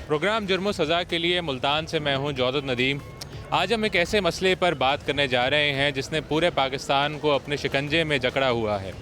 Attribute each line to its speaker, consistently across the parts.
Speaker 1: Programme जुर्म सज़ा के लिए मुल्तान से मैं हूं जौदत नदीम। आज हम एक ऐसे मसले पर बात करने जा रहे हैं जिसने पूरे पाकिस्तान को अपने शिकंजे में जकड़ा हुआ है।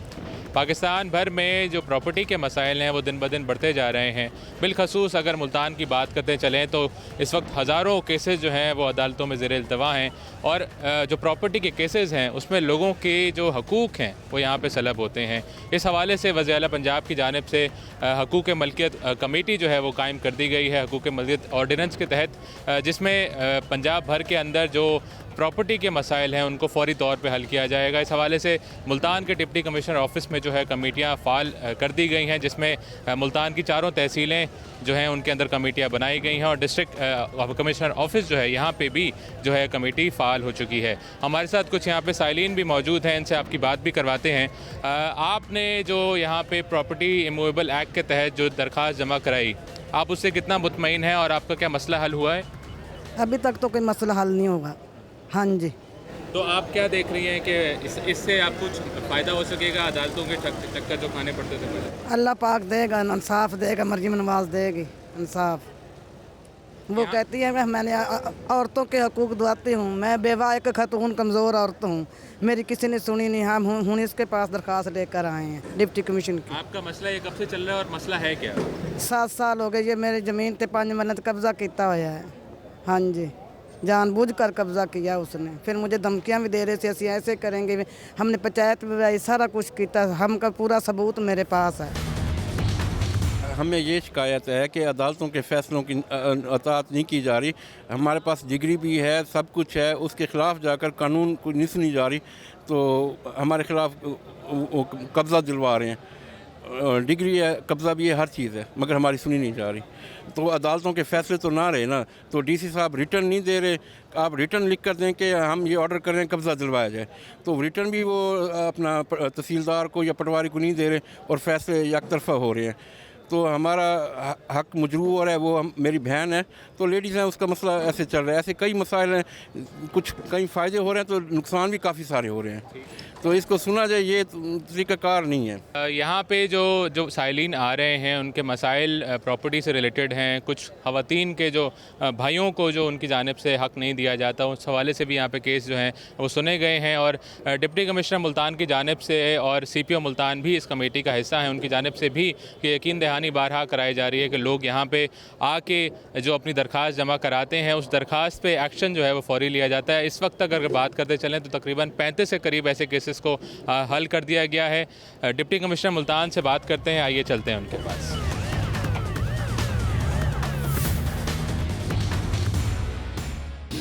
Speaker 1: पाकिस्तान भर में जो प्रॉपर्टी के मसाइल हैं वो दिन ब दिन बढ़ते जा रहे हैं। बिलखसूस अगर मुल्तान की बात करते चलें तो इस वक्त हज़ारों केसेस जो हैं वो अदालतों में ज़ेर इल्तवा हैं और जो प्रॉपर्टी के केसेस हैं उसमें लोगों के जो हकूक़ हैं वो यहाँ पे सलब होते हैं। इस हवाले से वज़ीर आला पंजाब की जानिब से हकूक़ मलकियत कमेटी जो है वो कायम कर दी गई है हकूक़ मलकियत ऑर्डिनेंस के तहत, जिसमें पंजाब भर के अंदर जो प्रॉपर्टी के मसाइल हैं उनको फौरी तौर पे हल किया जाएगा। इस हवाले से मुल्तान के डिप्टी कमिश्नर ऑफिस में जो है कमेटियाँ फ़ाल कर दी गई हैं, जिसमें मुल्तान की चारों तहसीलें जो हैं उनके अंदर कमेटियाँ बनाई गई हैं और डिस्ट्रिक्ट कमिश्नर ऑफिस जो है यहाँ पे भी जो है कमेटी फ़ाल हो चुकी है। हमारे साथ कुछ यहाँ पे साइलिन भी मौजूद हैं, इनसे आपकी बात भी करवाते हैं। आपने जो यहाँ पे प्रॉपर्टी इमूवेबल एक्ट के तहत जो दरख्वास्त जमा कराई, आप उससे कितना मुतमईन हैं और आपका क्या मसला हल हुआ है?
Speaker 2: अभी तक तो कोई मसला हल नहीं होगा। हाँ जी।
Speaker 1: तो आप क्या देख रही हैं कि इससे आपको कुछ फ़ायदा हो सकेगा? अदालतों के चक्कर जो खाने पड़ते थे पहले।
Speaker 2: अल्लाह पाक देगा, इंसाफ देगा, मर्ज़ी नवाज देगी इंसाफ। वो कहती है मैं मैंने औरतों के हकूक़ दुआती हूँ, मैं बेवा एक खतून कमज़ोर औरत हूँ, मेरी किसी ने सुनी नहीं। हम हूँ इसके पास दरख्वास्त लेकर आए हैं डिप्टी कमीशन की।
Speaker 1: आपका मसला ये कब से चल रहा है और मसला है क्या?
Speaker 2: 7 साल हो गए ये मेरी ज़मीन पे 5 महीने कब्ज़ा किया हुआ है। हाँ जी, जानबूझकर कब्ज़ा किया उसने। फिर मुझे धमकियां भी दे रहे थे, ऐसे ऐसे करेंगे। हमने पंचायत में भी सारा कुछ किया, हमका पूरा सबूत मेरे पास है।
Speaker 3: हमें ये शिकायत है कि अदालतों के फ़ैसलों की अताअत नहीं की जा रही। हमारे पास डिग्री भी है, सब कुछ है, उसके ख़िलाफ़ जाकर कानून को नहीं सुनी जा रही, तो हमारे ख़िलाफ़ कब्ज़ा दिलवा रहे हैं। डिग्री है, कब्ज़ा भी है, हर चीज़ है, मगर हमारी सुनी नहीं जा रही। तो अदालतों के फ़ैसले तो ना रहे ना, तो डीसी साहब रिटर्न नहीं दे रहे। आप रिटर्न लिख कर दें कि हम ये ऑर्डर कर रहे हैं कब्ज़ा दिलवाया जाए, तो रिटर्न भी वो अपना तहसीलदार को या पटवारी को नहीं दे रहे और फ़ैसले एक तरफ़ा हो रहे हैं। तो हमारा हक मजरूर है। वो मेरी बहन है, तो लेडीज़ हैं, उसका मसला ऐसे चल रहा है। ऐसे कई मसाइल हैं, कुछ कई फ़ायदे हो रहे हैं तो नुकसान भी काफ़ी सारे हो रहे हैं, तो इसको सुना जाए, ये तरीक़ाकार नहीं है।
Speaker 1: यहाँ पे जो साइलिन आ रहे हैं उनके मसाइल प्रॉपर्टी से रिलेटेड हैं। कुछ ख़वातीन के जो भाइयों को जो उनकी जानिब से हक़ नहीं दिया जाता, उस हवाले से भी यहाँ पे केस जो हैं वो सुने गए हैं और डिप्टी कमिश्नर मुल्तान की जानिब से और CPO मुल्तान भी इस कमेटी का हिस्सा हैं, उनकी जानिब से भी कि यकीन दहानी बारहा कराई जा रही है कि लोग यहाँ पे आके जो अपनी दरख्वास्त जमा कराते हैं उस दरख्वास्त पे एक्शन जो है वो फौरी लिया जाता है। इस वक्त अगर बात करते चलें तो तकरीबन 35 के करीब ऐसे केसेस को हल कर दिया गया है। डिप्टी कमिश्नर मुल्तान से बात करते हैं, आइए चलते हैं उनके पास।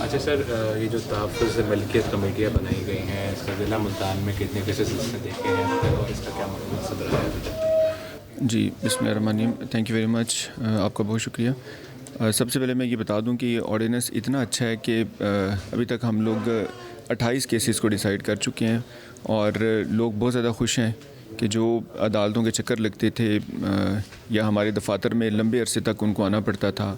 Speaker 1: अच्छा सर, ये जो तहफ़्फ़ुज़ मिल्कियत कमेटियाँ बनाई गई हैं, इसका ज़िला मुल्तान में कितने केसेस इसने देखे हैं और इसका क्या मकसद रहा है?
Speaker 4: जी, बिस्मिल्लाहिर्रहमानिर्रहीम, थैंक यू वेरी मच, आपका बहुत शुक्रिया। सबसे पहले मैं ये बता दूं कि ऑर्डिनेंस इतना अच्छा है कि अभी तक हम लोग 28 केसेस को डिसाइड कर चुके हैं और लोग बहुत ज़्यादा खुश हैं कि जो अदालतों के चक्कर लगते थे या हमारे दफातर में लंबे अरसे तक उनको आना पड़ता था,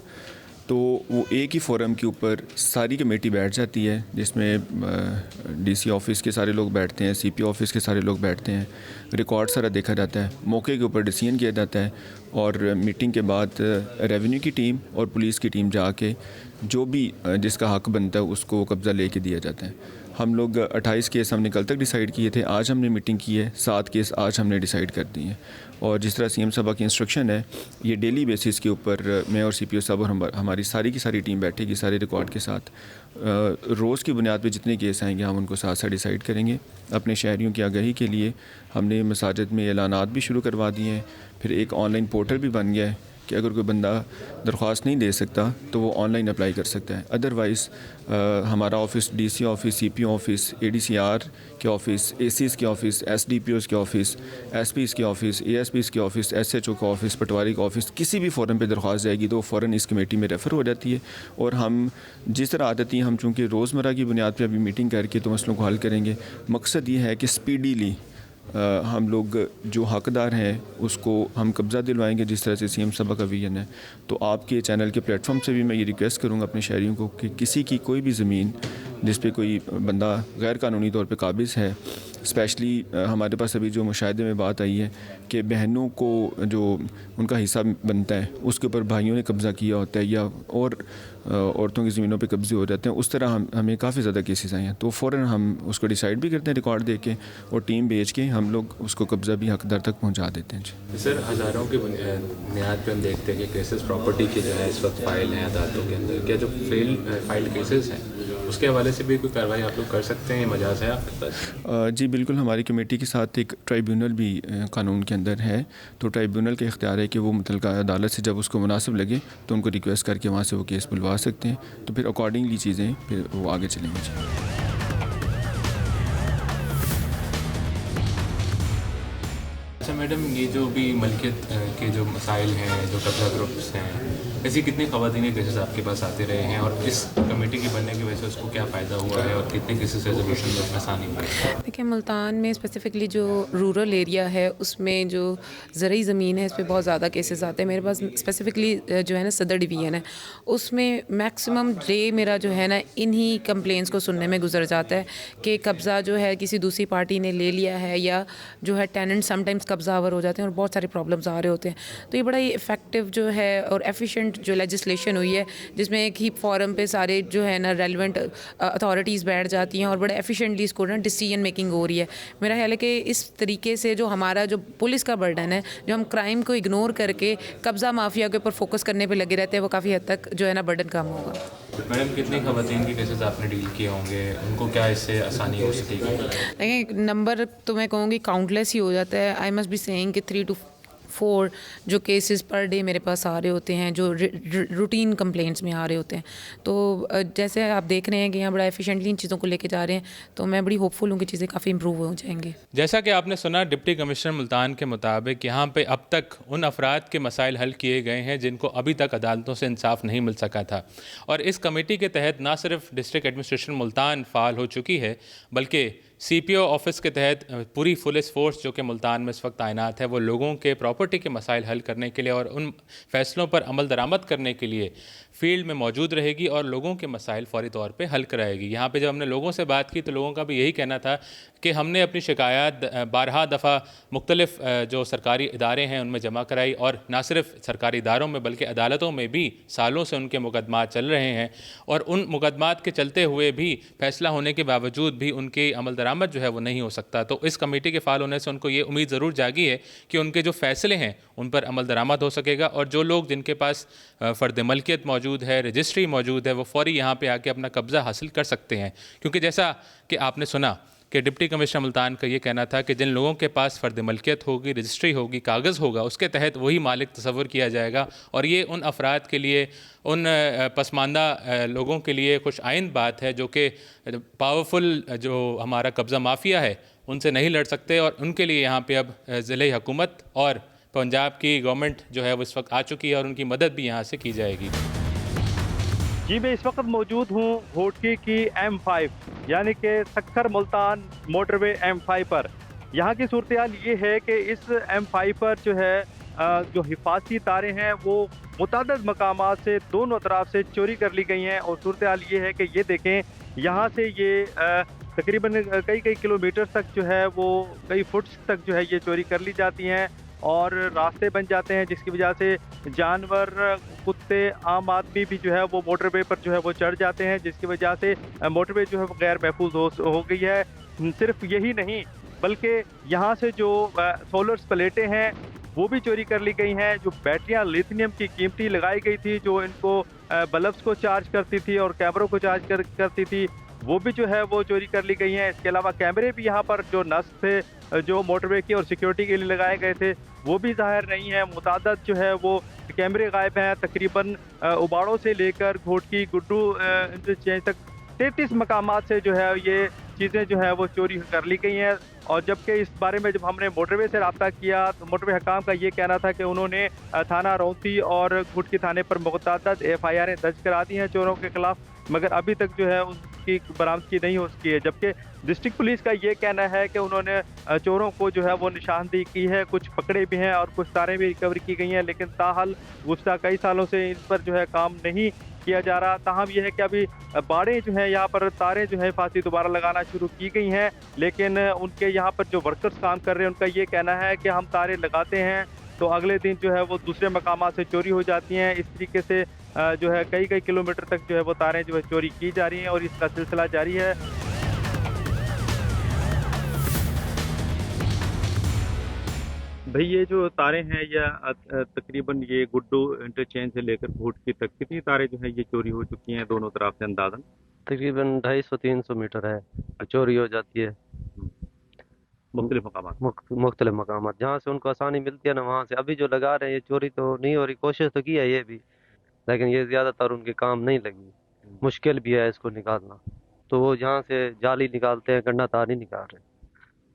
Speaker 4: तो वो एक ही फोरम के ऊपर सारी कमेटी बैठ जाती है, जिसमें DC ऑफिस के सारे लोग बैठते हैं, CPO ऑफिस के सारे लोग बैठते हैं, रिकॉर्ड सारा देखा जाता है, मौके के ऊपर डिसीजन किया जाता है और मीटिंग के बाद रेवेन्यू की टीम और पुलिस की टीम जाके जो भी जिसका हक बनता है उसको कब्ज़ा लेके दिया जाता है। हम लोग 28 केस हमने कल तक डिसाइड किए थे, आज हमने मीटिंग की है, 7 केस आज हमने डिसाइड कर दिए हैं और जिस तरह CM साहब की इंस्ट्रक्शन है, ये डेली बेसिस के ऊपर मैं और CPO साहब और हमारी सारी की सारी टीम बैठेगी सारे रिकॉर्ड के साथ। रोज़ की बुनियाद पे जितने केस आएंगे हम उनको साथ साथ डिसाइड करेंगे। अपने शहरियों की आगाही के लिए हमने मसाजिद में ऐलानात भी शुरू करवा दिए हैं, फिर एक ऑनलाइन पोर्टल भी बन गया है कि अगर कोई बंदा दरख्वास्त नहीं दे सकता तो वो ऑनलाइन अप्लाई कर सकता है। अदरवाइज़ हमारा office DC office, CPO office, ADCR के ऑफ़िस, ACs के ऑफ़िस, SDPOs के ऑफ़िस, SPs के ऑफ़िस, ASPs के ऑफ़िस, SHO का ऑफ़िस, पटवारी का ऑफ़िस, किसी भी फ़ोरम पे दरख्वास्त जाएगी तो फ़ौरन इस कमेटी में रेफ़र हो जाती है और हम जिस तरह आदत हम चूँकि रोज़मर्रा की बुनियाद पर अभी मीटिंग करके तो मसलों को हल करेंगे। मकसद ये है कि स्पीडीली हम लोग जो हकदार हैं उसको हम कब्ज़ा दिलवाएंगे, जिस तरह से CM साहब का विजन है। तो आपके चैनल के प्लेटफॉर्म से भी मैं ये रिक्वेस्ट करूँगा अपने शहरियों को कि किसी की कोई भी ज़मीन جس پہ کوئی بندہ غیر قانونی طور پہ قابض ہے. اسپیشلی ہمارے پاس ابھی جو مشاہدے میں بات آئی ہے کہ بہنوں کو جو ان کا حصہ بنتا ہے اس کے اوپر بھائیوں نے قبضہ کیا ہوتا ہے، یا اور عورتوں کی زمینوں پہ قبضے ہو جاتے ہیں. اس طرح ہمیں کافی زیادہ کیسز آئے ہیں، تو فوراً ہم اس کو ڈیسائیڈ بھی کرتے ہیں ریکارڈ دے کے، اور ٹیم بھیج کے ہم لوگ اس کو قبضہ بھی حقدار تک پہنچا دیتے ہیں. جی
Speaker 1: سر، ہزاروں کی بنیاد پہ ہم دیکھتے ہیں کہ کیسز پراپرٹی کے جو ہے اس وقت فائل ہیں عدالتوں کے اندر. کیا جو فائل کیسز ہیں اس کے حوالے سے بھی کوئی کارروائی آپ لوگ کر سکتے ہیں؟ مجاز ہے آپ کے پاس؟
Speaker 4: جی بالکل، ہماری کمیٹی کے ساتھ ایک ٹرائیبیونل بھی قانون کے اندر ہے، تو ٹرائیبیونل کا اختیار ہے کہ وہ متعلقہ عدالت سے جب اس کو مناسب لگے تو ان کو ریکویسٹ کر کے وہاں سے وہ کیس بلوا سکتے ہیں، تو پھر اکارڈنگلی چیزیں پھر وہ آگے چلیں گی.
Speaker 1: اچھا میڈم، یہ جو بھی ملکیت کے جو مسائل ہیں، جو قبضہ گروپس ہیں، ایسی کتنی خواتین کیسز آپ کے پاس آتے رہے ہیں، اور اس کمیٹی کے بننے کی وجہ سے اس کو کیا فائدہ ہوا ہے، اور کتنے کیسز ریزولوشن میں آسانی ہوئی؟
Speaker 5: دیکھیں، ملتان میں اسپیسیفکلی جو رورل ایریا ہے اس میں جو زرعی زمین ہے اس پہ بہت زیادہ کیسز آتے ہیں. میرے پاس اسپیسیفکلی جو ہے نا صدر ڈویژن ہے، اس میں میکسیمم ڈے میرا جو ہے نا انہی کمپلینس کو سننے میں گزر جاتا ہے کہ قبضہ جو ہے کسی دوسری پارٹی نے لے لیا ہے، یا جو ہے ٹیننٹ سم ٹائمز قبضہ آور ہو جاتے ہیں، اور بہت سارے پرابلمس آ رہے ہوتے ہیں. تو یہ بڑا ہی افیکٹو جو ہے اور ایفیشینٹ جو لیجسلیشن ہوئی ہے، جس میں ایک ہی فورم پہ سارے جو ہے نا ریلیونٹ اتھارٹیز بیٹھ جاتی ہیں اور بڑے ایفیشینٹلی اس کو نا ڈیسیجن میکنگ ہو رہی ہے. میرا خیال ہے کہ اس طریقے سے جو ہمارا جو پولیس کا برڈن ہے، جو ہم کرائم کو اگنور کر کے قبضہ مافیا کے اوپر فوکس کرنے پہ لگے رہتے ہیں، وہ کافی حد تک جو ہے نا برڈن کم ہوگا.
Speaker 1: میڈم، کتنی خواتین کے کیسز آپ نے ڈیل کیے ہوں گے؟ ان کو کیا اس سے آسانی ہو سکے گی؟
Speaker 5: دیکھیں، نمبر تو میں کہوں گی کاؤنٹ لیس ہی ہو جاتا ہے. آئی مسٹ بی سیئنگ کہ 3 to 4 جو کیسز پر ڈے میرے پاس آ رہے ہوتے ہیں، جو روٹین کمپلینٹس میں آ رہے ہوتے ہیں. تو جیسے آپ دیکھ رہے ہیں کہ یہاں بڑا ایفیشینٹلی ان چیزوں کو لے کے جا رہے ہیں، تو میں بڑی ہوپ فل ہوں کہ چیزیں کافی امپروو ہو جائیں گے.
Speaker 1: جیسا کہ آپ نے سنا، ڈپٹی کمشنر ملتان کے مطابق یہاں پہ اب تک ان افراد کے مسائل حل کیے گئے ہیں جن کو ابھی تک عدالتوں سے انصاف نہیں مل سکا تھا. اور اس کمیٹی کے تحت نہ صرف ڈسٹرکٹ ایڈمنسٹریشن ملتان فعال ہو چکی ہے، بلکہ سی پی او آفس کے تحت پوری پولیس فورس جو کہ ملتان میں اس وقت تعینات ہے، وہ لوگوں کے پراپرٹی کے مسائل حل کرنے کے لیے اور ان فیصلوں پر عمل درآمد کرنے کے لیے فیلڈ میں موجود رہے گی اور لوگوں کے مسائل فوری طور پہ حل کرائے گی. یہاں پہ جب ہم نے لوگوں سے بات کی تو لوگوں کا بھی یہی کہنا تھا کہ ہم نے اپنی شکایات بارہا دفعہ مختلف جو سرکاری ادارے ہیں ان میں جمع کرائی، اور نہ صرف سرکاری اداروں میں بلکہ عدالتوں میں بھی سالوں سے ان کے مقدمات چل رہے ہیں، اور ان مقدمات کے چلتے ہوئے بھی فیصلہ ہونے کے باوجود بھی ان کی عمل درآمد جو ہے وہ نہیں ہو سکتا. تو اس کمیٹی کے فعال ہونے سے ان کو یہ امید ضرور جاگی ہے کہ ان کے جو فیصلے ہیں ان پر عمل درآمد ہو سکے گا، اور جو لوگ جن کے پاس فرد ملکیت موجود ہے، رجسٹری موجود ہے، وہ فوری یہاں پہ آ کے اپنا قبضہ حاصل کر سکتے ہیں. کیونکہ جیسا کہ آپ نے سنا کہ ڈپٹی کمشنر ملتان کا یہ کہنا تھا کہ جن لوگوں کے پاس فرد ملکیت ہوگی، رجسٹری ہوگی، کاغذ ہوگا، اس کے تحت وہی مالک تصور کیا جائے گا. اور یہ ان افراد کے لیے، ان پسماندہ لوگوں کے لیے خوش آئند بات ہے جو کہ پاورفل جو ہمارا قبضہ مافیا ہے ان سے نہیں لڑ سکتے، اور ان کے لیے یہاں پہ اب ضلعی حکومت اور پنجاب کی گورنمنٹ جو ہے وہ اس وقت آ چکی ہے، اور ان کی مدد بھی یہاں سے کی جائے گی.
Speaker 6: جی، میں اس وقت موجود ہوں گھوٹکی کی M5 یعنی کہ سکھر ملتان موٹر وے M5 پر. یہاں کی صورتحال یہ ہے کہ اس M5 پر جو ہے جو حفاظتی تاریں ہیں وہ متعدد مقامات سے دونوں اطراف سے چوری کر لی گئی ہیں. اور صورتحال یہ ہے کہ یہ دیکھیں، یہاں سے یہ تقریباً کئی کلومیٹر تک جو ہے وہ کئی فٹس تک جو ہے یہ چوری کر لی جاتی ہیں، اور راستے بن جاتے ہیں جس کی وجہ سے جانور، کتے، عام آدمی بھی جو ہے وہ موٹر وے پر جو ہے وہ چڑھ جاتے ہیں، جس کی وجہ سے موٹر وے جو ہے وہ غیر محفوظ ہو گئی ہے. صرف یہی نہیں بلکہ یہاں سے جو سولر پلیٹیں ہیں وہ بھی چوری کر لی گئی ہیں. جو بیٹریاں لیتھینیم کی قیمتی لگائی گئی تھی، جو ان کو بلبس کو چارج کرتی تھی اور کیمروں کو چارج کرتی تھی، وہ بھی جو ہے وہ چوری کر لی گئی ہیں. اس کے علاوہ کیمرے بھی یہاں پر جو نصب تھے، جو موٹر وے کی اور سیکیورٹی کے لیے لگائے گئے تھے، وہ بھی ظاہر نہیں ہیں. متعدد جو ہے وہ کیمرے غائب ہیں. تقریباً اباڑوں سے لے کر گھوٹکی گڈو انٹرچینج تک 33 مقامات سے جو ہے یہ چیزیں جو ہے وہ چوری کر لی گئی ہیں. اور جبکہ اس بارے میں جب ہم نے موٹر وے سے رابطہ کیا تو موٹر وے حکام کا یہ کہنا تھا کہ انہوں نے تھانہ رونتی اور گھوٹکی تھانے پر متعدد FIR درج کرا دی ہیں چوروں کے خلاف، مگر ابھی تک جو ہے اس کی برآمدگی نہیں ہو سکی ہے. جبکہ ڈسٹرکٹ پولیس کا یہ کہنا ہے کہ انہوں نے چوروں کو جو ہے وہ نشاندہی کی ہے، کچھ پکڑے بھی ہیں اور کچھ تاریں بھی ریکور کی گئی ہیں، لیکن تاحال گزشتہ کئی سالوں سے ان پر جو ہے کام نہیں किया जा रहा। ताहम ये है कि अभी बाड़ें जो हैं यहाँ पर तारें जो है फांसी दोबारा लगाना शुरू की गई हैं, लेकिन उनके यहाँ पर जो वर्कर्स काम कर रहे हैं उनका ये कहना है कि हम तारें लगाते हैं तो अगले दिन जो है वो दूसरे मकामात से चोरी हो जाती हैं। इस तरीके से जो है कई कई किलोमीटर तक जो है वो तारें जो है चोरी की जा रही हैं और इसका सिलसिला जारी है। भाई ये जो तारें हैं या तकरीबन ये गुड्डू इंटरचेंज से लेकर भूटकी तक कितनी तारें जो है ये चोरी हो चुकी हैं दोनों तरफ से अंदाजन?
Speaker 7: तकरीबन 250-300 मीटर है, चोरी हो जाती है
Speaker 6: मुख्तलिफ मकामात।
Speaker 7: मुख्तलिफ मकामात जहाँ से उनको आसानी मिलती है ना वहाँ से। अभी जो लगा रहे हैं ये चोरी तो नहीं हो रही, कोशिश तो की है ये भी, लेकिन ये ज़्यादातर उनके काम नहीं लगी, मुश्किल भी है इसको निकालना। तो वो जहाँ से जाली निकालते हैं गंडा तार नहीं निकाल रहे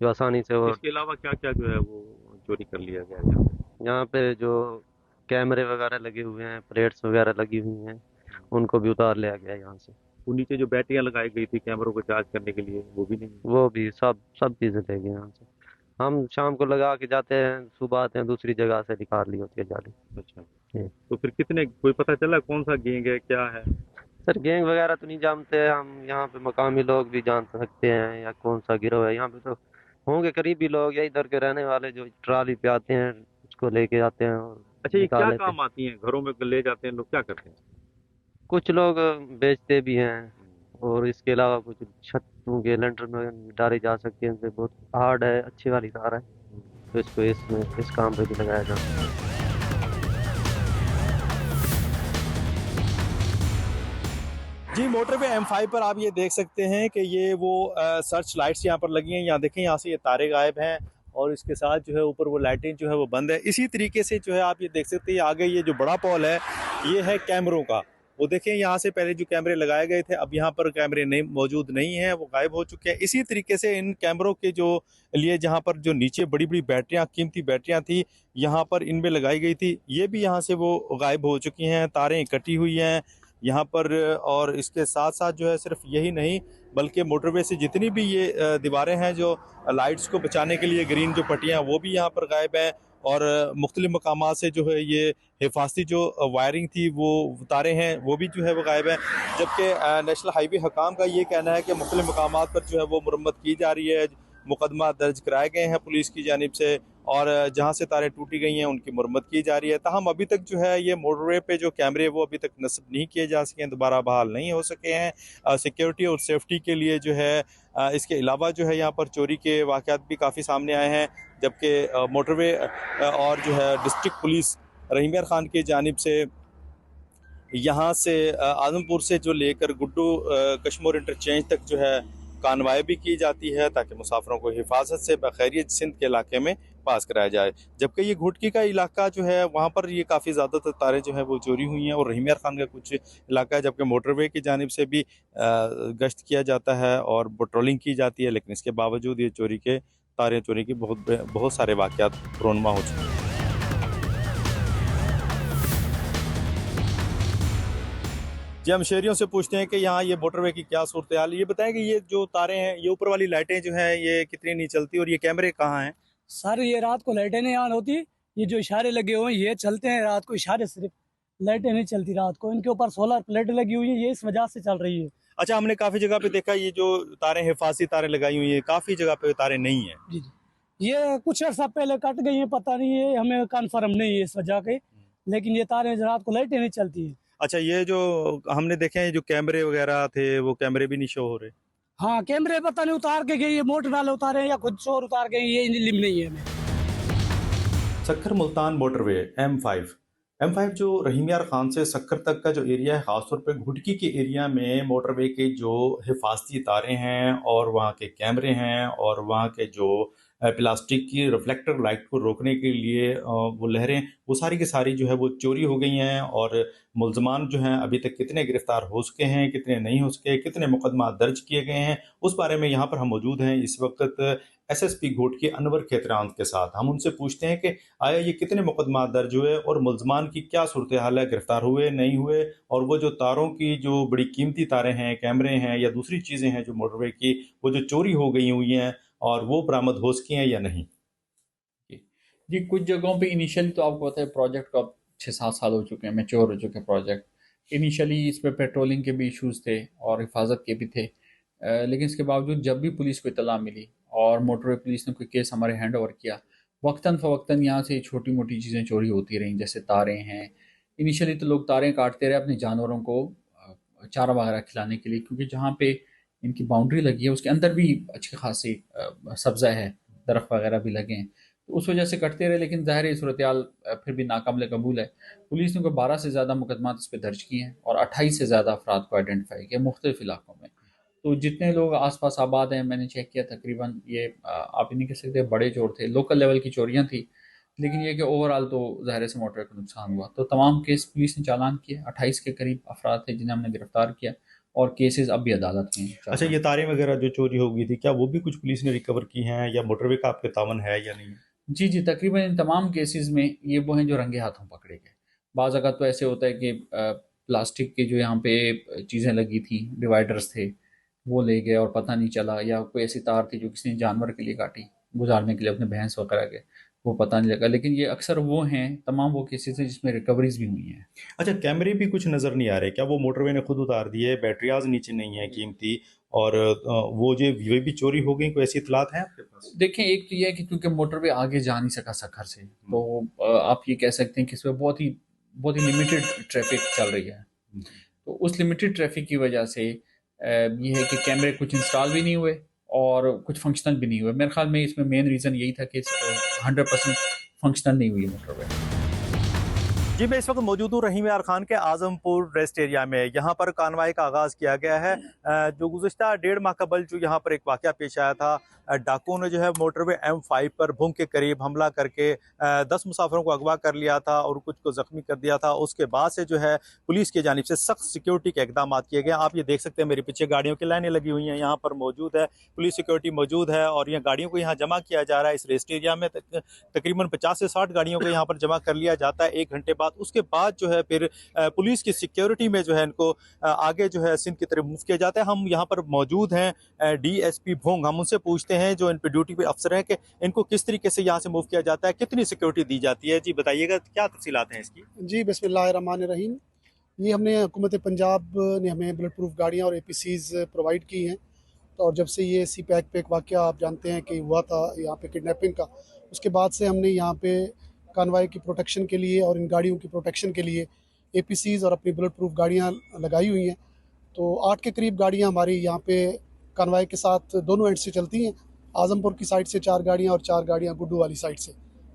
Speaker 7: जो आसानी से। वो
Speaker 6: इसके अलावा क्या क्या जो है वो चोरी कर लिया गया है
Speaker 7: यहाँ पे जो कैमरे वगैरह लगे हुए हैं, प्लेट्स वगैरह लगी हुई हैं, उनको भी उतार लिया गया यहाँ से।
Speaker 6: वो नीचे जो बैटरियां लगाई गई थी कैमरों को चार्ज करने के लिए वो भी नहीं?
Speaker 7: वो भी सब चीज़ें ले गए यहाँ से। हम शाम को लगा के जाते हैं, सुबह आते हैं दूसरी जगह से निकाल ली होती है जाली।
Speaker 6: अच्छा, तो फिर कितने, कोई पता चला कौन सा गैंग है क्या है?
Speaker 7: सर गैंग वगैरह तो नहीं जानते हम, यहाँ पे मकामी लोग भी जान सकते हैं या कौन सा गिरोह है। यहाँ पे तो होंगे करीबी लोग या इधर के रहने वाले जो ट्राली पे आते हैं उसको लेके आते हैं और
Speaker 6: अच्छा, ये
Speaker 7: निकाल
Speaker 6: क्या
Speaker 7: लेते हैं।
Speaker 6: काम आती हैं? घरों में ले जाते हैं लोग, क्या करते हैं?
Speaker 7: कुछ लोग बेचते भी हैं और इसके अलावा कुछ छतों के लेंटर में डाली जा सकती है। इनसे बहुत हार्ड है, अच्छी वाली तार है, तो इसको इस काम पे भी लगाया जाता है।
Speaker 8: जी, मोटरवे M5 पर आप ये देख सकते हैं कि ये वो सर्च लाइट्स यहाँ पर लगी हैं। यहाँ देखें, यहाँ से ये तारे गायब हैं और इसके साथ जो है ऊपर वो लाइटें जो है वो बंद है। इसी तरीके से जो है आप ये देख सकते हैं आगे ये जो बड़ा पोल है ये है कैमरों का। वो देखें, यहाँ से पहले जो कैमरे लगाए गए थे अब यहाँ पर कैमरे नहीं मौजूद नहीं हैं, वो गायब हो चुके हैं। इसी तरीके से इन कैमरों के जो लिए जहाँ पर जो नीचे बड़ी बड़ी बैटरियाँ, कीमती बैटरियाँ थी यहाँ पर इनमें लगाई गई थी, ये भी यहाँ से वो गायब हो चुकी हैं, तारें कटी हुई हैं यहाँ पर। और इसके साथ साथ जो है सिर्फ यही नहीं बल्कि मोटरवे से जितनी भी ये दीवारें हैं जो लाइट्स को बचाने के लिए ग्रीन जो पट्टियाँ वो भी यहाँ पर गायब हैं। और मुख्तलिफ मकामात से जो है ये हिफाजती जो वायरिंग थी वो तारें हैं वो भी जो है वो गायब हैं। जबकि नेशनल हाईवे हकाम का ये कहना है कि मुख्तलिफ मकामात पर जो है वो मुरम्मत की जा रही है, मुकदमा दर्ज कराए गए हैं पुलिस की जानिब से और जहां से तारें टूटी गई हैं उनकी मुरम्मत की जा रही है। ताहम अभी तक जो है ये मोटरवे पे जो कैमरे वो अभी तक नस्ब नहीं किए जा सके हैं, दोबारा बहाल नहीं हो सके हैं। सिक्योरिटी और सेफ्टी के लिए जो है इसके अलावा जो है यहाँ पर चोरी के वाक़यात भी काफ़ी सामने आए हैं। जबकि मोटरवे और जो है डिस्ट्रिक्ट पुलिस रहीम यार खान की जानिब से यहाँ से आजमपुर से जो लेकर गुड्डू कश्मीर इंटरचेंज तक जो है कानवाई भी की जाती है ताकि मुसाफिरों को हिफाजत से बखैरियत सिंध के इलाके में पास कराया जाए। जबकि ये घुटकी का इलाका जो है वहाँ पर ये काफ़ी ज़्यादातर तारें जो है वो चोरी हुई हैं और रहीम यार खान का कुछ इलाका है। जबकि मोटरवे की जानिब से भी गश्त किया जाता है और पेट्रोलिंग की जाती है, लेकिन इसके बावजूद ये चोरी के तारें चोरी के बहुत सारे वाक़यात रोनमा हो चुके हैं। जी, हम शहरियों से पूछते हैं कि यहाँ ये मोटरवे की क्या सूरत हाल। ये बताएं कि ये जो तारें हैं, ये ऊपर वाली लाइटें जो हैं ये कितनी नहीं चलती और ये कैमरे कहाँ हैं?
Speaker 9: सर ये रात को लाइटें नहीं ऑन होती, ये जो इशारे लगे हुए हैं ये चलते हैं रात को, इशारे सिर्फ, लाइटें नहीं चलती रात को। इनके ऊपर सोलर प्लेट लगी हुई है, ये इस वजह से चल रही है।
Speaker 8: अच्छा, हमने काफ़ी जगह पे देखा ये जो तारें हिफाजती तारें लगाई हुई हैं, काफ़ी जगह पे तारें नहीं हैं।
Speaker 9: जी जी, ये कुछ अर्सा पहले कट गई हैं, पता नहीं है, हमें कन्फर्म नहीं है इस वजह के, लेकिन ये तारें रात को लाइटें नहीं चलती है।
Speaker 8: अच्छा, ये जो हमने देखे हैं जो कैमरे वगैरह थे वो कैमरे भी नहीं शो हो रहे?
Speaker 9: हाँ, कैमरे पता नहीं उतार के गए, ये मोटर वाले उतारे या खुद चोर उतार गए, ये इल्म नहीं है हमें।
Speaker 8: सक्खर मुल्तान मोटरवे M5 जो रहीम यार खान से सक्खर तक का जो एरिया है, ख़ासतौर पे घुटकी के एरिया में मोटरवे के जो हिफाजती तारें हैं और वहाँ के कैमरे हैं और वहाँ के जो प्लास्टिक की रिफ्लेक्टर लाइट को रोकने के लिए वो लहरें, वो सारी की सारी जो है वो चोरी हो गई हैं। और मुल्ज़मान जो हैं अभी तक कितने गिरफ़्तार हो सके हैं, कितने नहीं हो सके, कितने मुकदमा दर्ज किए गए हैं, उस बारे में यहाँ पर हम मौजूद हैं इस वक्त SSP घोटकी अनवर खेतरान के साथ। हम उनसे पूछते हैं कि आया ये कितने मुकदमा दर्ज हुए और मुल्ज़मान की क्या सूरत हाल है, गिरफ़्तार हुए नहीं हुए, और वो जो तारों की जो बड़ी कीमती तारें हैं, कैमरे हैं या दूसरी चीज़ें हैं जो मोटरवे की वो जो चोरी हो गई हुई हैं और वो बरामद हो सकी हैं या नहीं।
Speaker 10: जी, कुछ जगहों पे इनिशियली तो आपको पता है प्रोजेक्ट को अब 6-7 साल हो चुके हैं, मैच्योर हो चुके हैं प्रोजेक्ट, انیشلی اس پہ پیٹرولنگ کے بھی ایشوز تھے اور حفاظت کے بھی تھے، لیکن اس کے باوجود جب بھی پولیس کو اطلاع ملی اور موٹر وے پولیس نے کوئی کیس ہمارے ہینڈ اوور کیا، وقتاً فوقتاً یہاں سے چھوٹی موٹی چیزیں چوری ہوتی رہیں، جیسے تاریں ہیں۔ انیشلی تو لوگ تاریں کاٹتے رہے اپنے جانوروں کو چارہ وغیرہ کھلانے کے لیے، کیونکہ جہاں پہ ان کی باؤنڈری لگی ہے اس کے اندر بھی اچھی خاصی سبزہ ہے، درخت وغیرہ بھی لگے ہیں، تو اس وجہ سے کٹتے رہے، لیکن ظاہر ہے صورتحال پھر بھی ناقابل قبول ہے۔ پولیس نے کوئی 12 سے زیادہ مقدمات اس پہ درج کیے ہیں اور 28 سے زیادہ افراد کو آئیڈینٹیفائی کیا مختلف علاقوں میں۔ تو جتنے لوگ آس پاس آباد ہیں، میں نے چیک کیا تقریباً یہ آپ ہی نہیں کہہ سکتے بڑے چور تھے، لوکل لیول کی چوریاں تھیں، لیکن یہ کہ اوور آل تو ظاہر سے موٹر کا نقصان ہوا۔ تو تمام کیس پولیس نے چالان کیے، 28 کے قریب افراد تھے جنہیں ہم نے گرفتار کیا اور کیسز اب بھی عدالت میں ہیں۔
Speaker 8: اچھا، یہ تاریں وغیرہ جو چوری ہو گئی تھی، کیا وہ بھی کچھ پولیس نے ریکور کی ہیں یا موٹر وے کا آپ کے تعاون ہے یا نہیں؟
Speaker 10: جی تقریباً ان تمام کیسز میں یہ وہ ہیں جو رنگے ہاتھوں پکڑے گئے۔ بعض اوقات تو ایسے ہوتا ہے کہ پلاسٹک کے جو یہاں پہ چیزیں لگی تھیں، ڈیوائڈرز تھے، وہ لے گئے اور پتہ نہیں چلا، یا کوئی ایسی تار تھی جو کسی نے جانور کے لیے کاٹی گزارنے کے لیے اپنے بھینس وغیرہ کے، وہ پتہ نہیں لگا۔ لیکن یہ اکثر وہ ہیں، تمام وہ کیسز ہیں جس میں ریکوریز بھی ہوئی ہیں۔
Speaker 8: اچھا، کیمرے بھی کچھ نظر نہیں آ رہے، کیا وہ موٹر وے نے خود اتار دیے؟ بیٹریاز نیچے نہیں ہیں قیمتی، اور وہ بھی چوری ہو گئی، کوئی ایسی اطلاعات ہیں آپ کے پاس؟
Speaker 10: دیکھیں، ایک تو یہ ہے کہ کیونکہ موٹر وے آگے جا نہیں سکا سکھر سے، تو آپ یہ کہہ سکتے ہیں کہ اس میں بہت ہی لمیٹڈ ٹریفک چل رہی ہے، تو اس لمیٹڈ ٹریفک کی وجہ سے یہ ہے کہ کیمرے کچھ انسٹال بھی نہیں ہوئے اور کچھ فنکشنل بھی نہیں ہوئے۔ میرے خیال میں اس میں مین ریزن یہی تھا کہ 100% فنکشنل نہیں ہوئی موٹر وے۔
Speaker 8: جی، میں اس وقت موجود ہوں رحیم یار خان کے اعظم پور ریسٹ ایریا میں۔ یہاں پر کانوائی کا آغاز کیا گیا ہے۔ جو گزشتہ 1.5 ماہ قبل جو یہاں پر ایک واقعہ پیش آیا تھا، ڈاکوؤں نے جو ہے موٹر وے M5 پر بھونگ کے قریب حملہ کر کے 10 مسافروں کو اغوا کر لیا تھا اور کچھ کو زخمی کر دیا تھا۔ اس کے بعد سے جو ہے پولیس کی جانب سے سخت سیکیورٹی کے اقدامات کیے گئے۔ آپ یہ دیکھ سکتے ہیں میرے پیچھے گاڑیوں کی لائنیں لگی ہوئی ہیں، یہاں پر موجود ہے پولیس سیکیورٹی موجود ہے، اور یہ گاڑیوں کو یہاں جمع کیا جا رہا ہے۔ اس ریسٹ ایریا میں تقریباً 50 سے 60 گاڑیوں کو یہاں پر جمع کر لیا جاتا ہے 1 گھنٹے بعد۔ اس کے بعد جو ہے پھر پولیس کی سیکیورٹی میں جو ہے ان کو آگے جو ہے سندھ کی طرف موو کیا جاتا ہے۔ ہم یہاں پر موجود ہیں DSP بھونگ، ہم ان سے پوچھتے ہیں جو ان پہ ڈیوٹی پہ افسر ہیں کہ ان کو کس طریقے سے یہاں سے موو کیا جاتا ہے، کتنی سیکیورٹی دی جاتی ہے۔ جی بتائیے گا کیا تفصیلات ہیں اس کی؟
Speaker 11: جی بسم اللہ الرحمن الرحیم۔ یہ ہم نے حکومت پنجاب نے ہمیں بلٹ پروف گاڑیاں اور APCs پرووائڈ کی ہیں، اور جب سے یہ سی پیک پہ ایک واقعہ آپ جانتے ہیں کہ ہوا تھا یہاں پہ کڈنیپنگ کا، اس کے بعد سے ہم نے یہاں پہ کانوائی کی پروٹیکشن کے لیے اور ان گاڑیوں کی پروٹیکشن کے لیے APCs اور اپنی بلٹ پروف گاڑیاں لگائی ہوئی ہیں۔ تو 8 کے قریب گاڑیاں ہماری یہاں پہ کانوائی کے ساتھ دونوں اینڈ سے چلتی ہیں، اعظم پور کی سائڈ سے 4 گاڑیاں اور 4 گاڑیاں گڈو والی سائڈ سے،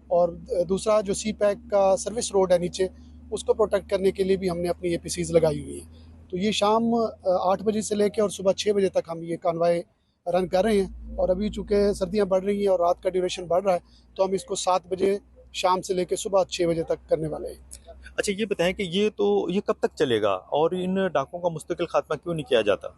Speaker 11: اور دوسرا جو سی پیک کا سروس روڈ ہے نیچے، اس کو پروٹیکٹ کرنے کے لیے بھی ہم نے اپنی APCs لگائی ہوئی ہیں۔ تو یہ شام 8 بجے سے لے کے اور صبح 6 بجے تک ہم یہ کانوائی رن کر رہے ہیں، اور ابھی چونکہ سردیاں بڑھ رہی ہیں اور رات کا ڈیوریشن بڑھ رہا ہے تو ہم اس کو 7 بجے شام سے لے کے صبح 6 بجے تک کرنے والے ہیں۔
Speaker 8: اچھا، یہ بتائیں کہ یہ کب تک چلے گا اور ان ڈاکوؤں کا مستقل خاتمہ کیوں نہیں کیا جاتا؟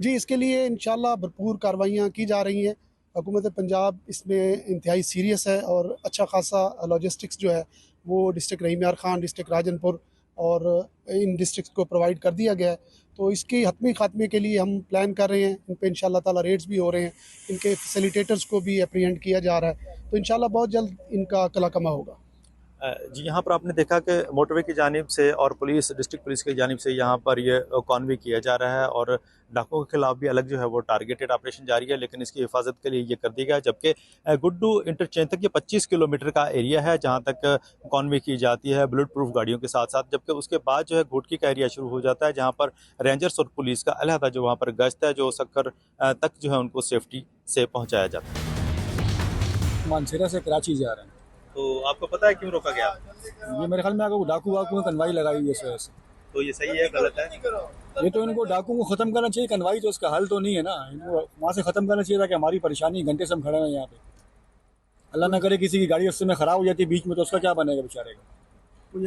Speaker 11: جی، اس کے لیے انشاءاللہ بھرپور کارروائیاں کی جا رہی ہیں۔ حکومت پنجاب اس میں انتہائی سیریس ہے، اور اچھا خاصا لاجسٹکس جو ہے وہ ڈسٹرکٹ رحیم یار خان، ڈسٹرکٹ راجن پور اور ان ڈسٹرکٹس کو پرووائڈ کر دیا گیا ہے۔ تو اس کے حتمی خاتمے کے لیے ہم پلان کر رہے ہیں، ان پہ انشاءاللہ تعالیٰ ریڈز بھی ہو رہے ہیں، ان کے فیسیلیٹیٹرز کو بھی اپریہینڈ کیا جا رہا ہے، تو انشاءاللہ بہت جلد ان کا کلا کما ہوگا۔
Speaker 8: جی، یہاں پر آپ نے دیکھا کہ موٹر وے کی جانب سے اور ڈسٹرکٹ پولیس کی جانب سے یہاں پر یہ کانوے کیا جا رہا ہے، اور ڈاکوؤں کے خلاف بھی الگ جو ہے وہ ٹارگیٹڈ آپریشن جاری ہے، لیکن اس کی حفاظت کے لیے یہ کر دیا گیا ہے۔ جبکہ گڈو انٹرچینج تک یہ 25 کلومیٹر کا ایریا ہے جہاں تک کانوے کی جاتی ہے بلٹ پروف گاڑیوں کے ساتھ ساتھ، جبکہ اس کے بعد جو ہے گھوٹکی کا ایریا شروع ہو جاتا ہے جہاں پر رینجرز اور پولیس کا علیحدہ جو وہاں پر گشت ہے، جو سکر تک جو ہے ان کو سیفٹی سے پہنچایا جاتا ہے۔
Speaker 9: مانسیرا سے کراچی جا رہے ہیں،
Speaker 8: تو آپ کو پتہ ہے کیوں روکا گیا؟
Speaker 9: یہ میرے خیال میں اگر ڈاکو واکو کنوائی لگائی ہوئی ہے اس وجہ سے۔
Speaker 8: تو یہ صحیح ہے غلط ہے؟
Speaker 9: یہ تو ان کو ڈاکو کو ختم کرنا چاہیے، کنوائی تو اس کا حل تو نہیں ہے نا، ان کو وہاں سے ختم کرنا چاہیے تھا کہ ہماری پریشانی گھنٹے سے ہم کھڑے ہیں یہاں پہ، اللہ نہ کرے کسی کی گاڑی اس میں خراب ہو جاتی ہے بیچ میں تو اس کا کیا بنے گا بیچارے کا۔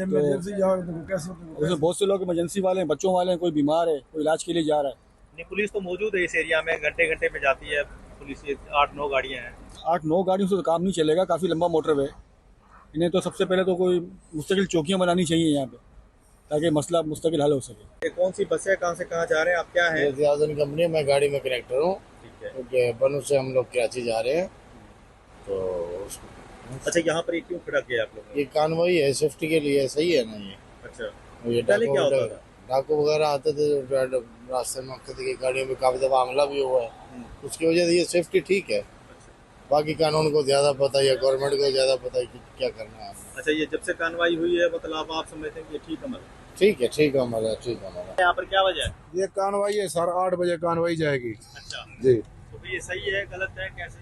Speaker 9: جیسے بہت سے لوگ ایمرجنسی والے ہیں، بچوں والے ہیں، کوئی بیمار ہے، کوئی علاج کے لیے جا رہا ہے۔
Speaker 8: نہیں، پولیس تو موجود ہے اس ایریا میں، گھنٹے گھنٹے میں جاتی ہے پولیس، 8-9 گاڑیاں ہیں۔
Speaker 9: 8-9 گاڑیوں سے تو کام نہیں چلے گا، کافی لمبا موٹر وے، انہیں تو سب سے پہلے تو کوئی مستقل چوکیاں بنانی چاہیے یہاں پہ تاکہ مسئلہ مستقل حل ہو سکے۔
Speaker 8: یہ کون سی بس ہے، کہاں سے کہاں جا رہے ہیں آپ، کیا ہیں؟
Speaker 12: ضیاءالدین کمپنی، میں گاڑی میں کنیکٹر ہوں،
Speaker 8: ٹھیک ہے،
Speaker 12: کیونکہ بنو سے ہم لوگ کراچی جا رہے ہیں۔ تو
Speaker 8: اچھا، یہاں پر یہ کیوں کھڑا کیا آپ لوگوں نے؟
Speaker 12: یہ کانوئی ہے، سیفٹی کے لیے، صحیح ہے نا یہ؟
Speaker 8: اچھا،
Speaker 12: یہ
Speaker 8: پہلے کیا ہوتا تھا؟
Speaker 12: डाकू वगैरह आते थे रास्ते में मकसद की गाड़ियों में काफ़ी दफ़ा हमला भी हुआ है, उसकी वजह से ये सेफ्टी ठीक है। बाकी कानून को ज़्यादा पता है या गवर्नमेंट को ज़्यादा पता है कि क्या करना है।
Speaker 8: अच्छा, ये जब से कार्रवाई हुई है मतलब आप समझते हैं कि ये ठीक अमल है?
Speaker 12: ठीक है, ठीक अमल है, ठीक अमल है।
Speaker 8: यहाँ पर क्या वजह है?
Speaker 13: ये कार्रवाई है सर, 8 बजे कार्रवाई जाएगी।
Speaker 8: अच्छा
Speaker 13: जी,
Speaker 8: तो ये सही है गलत है कैसे?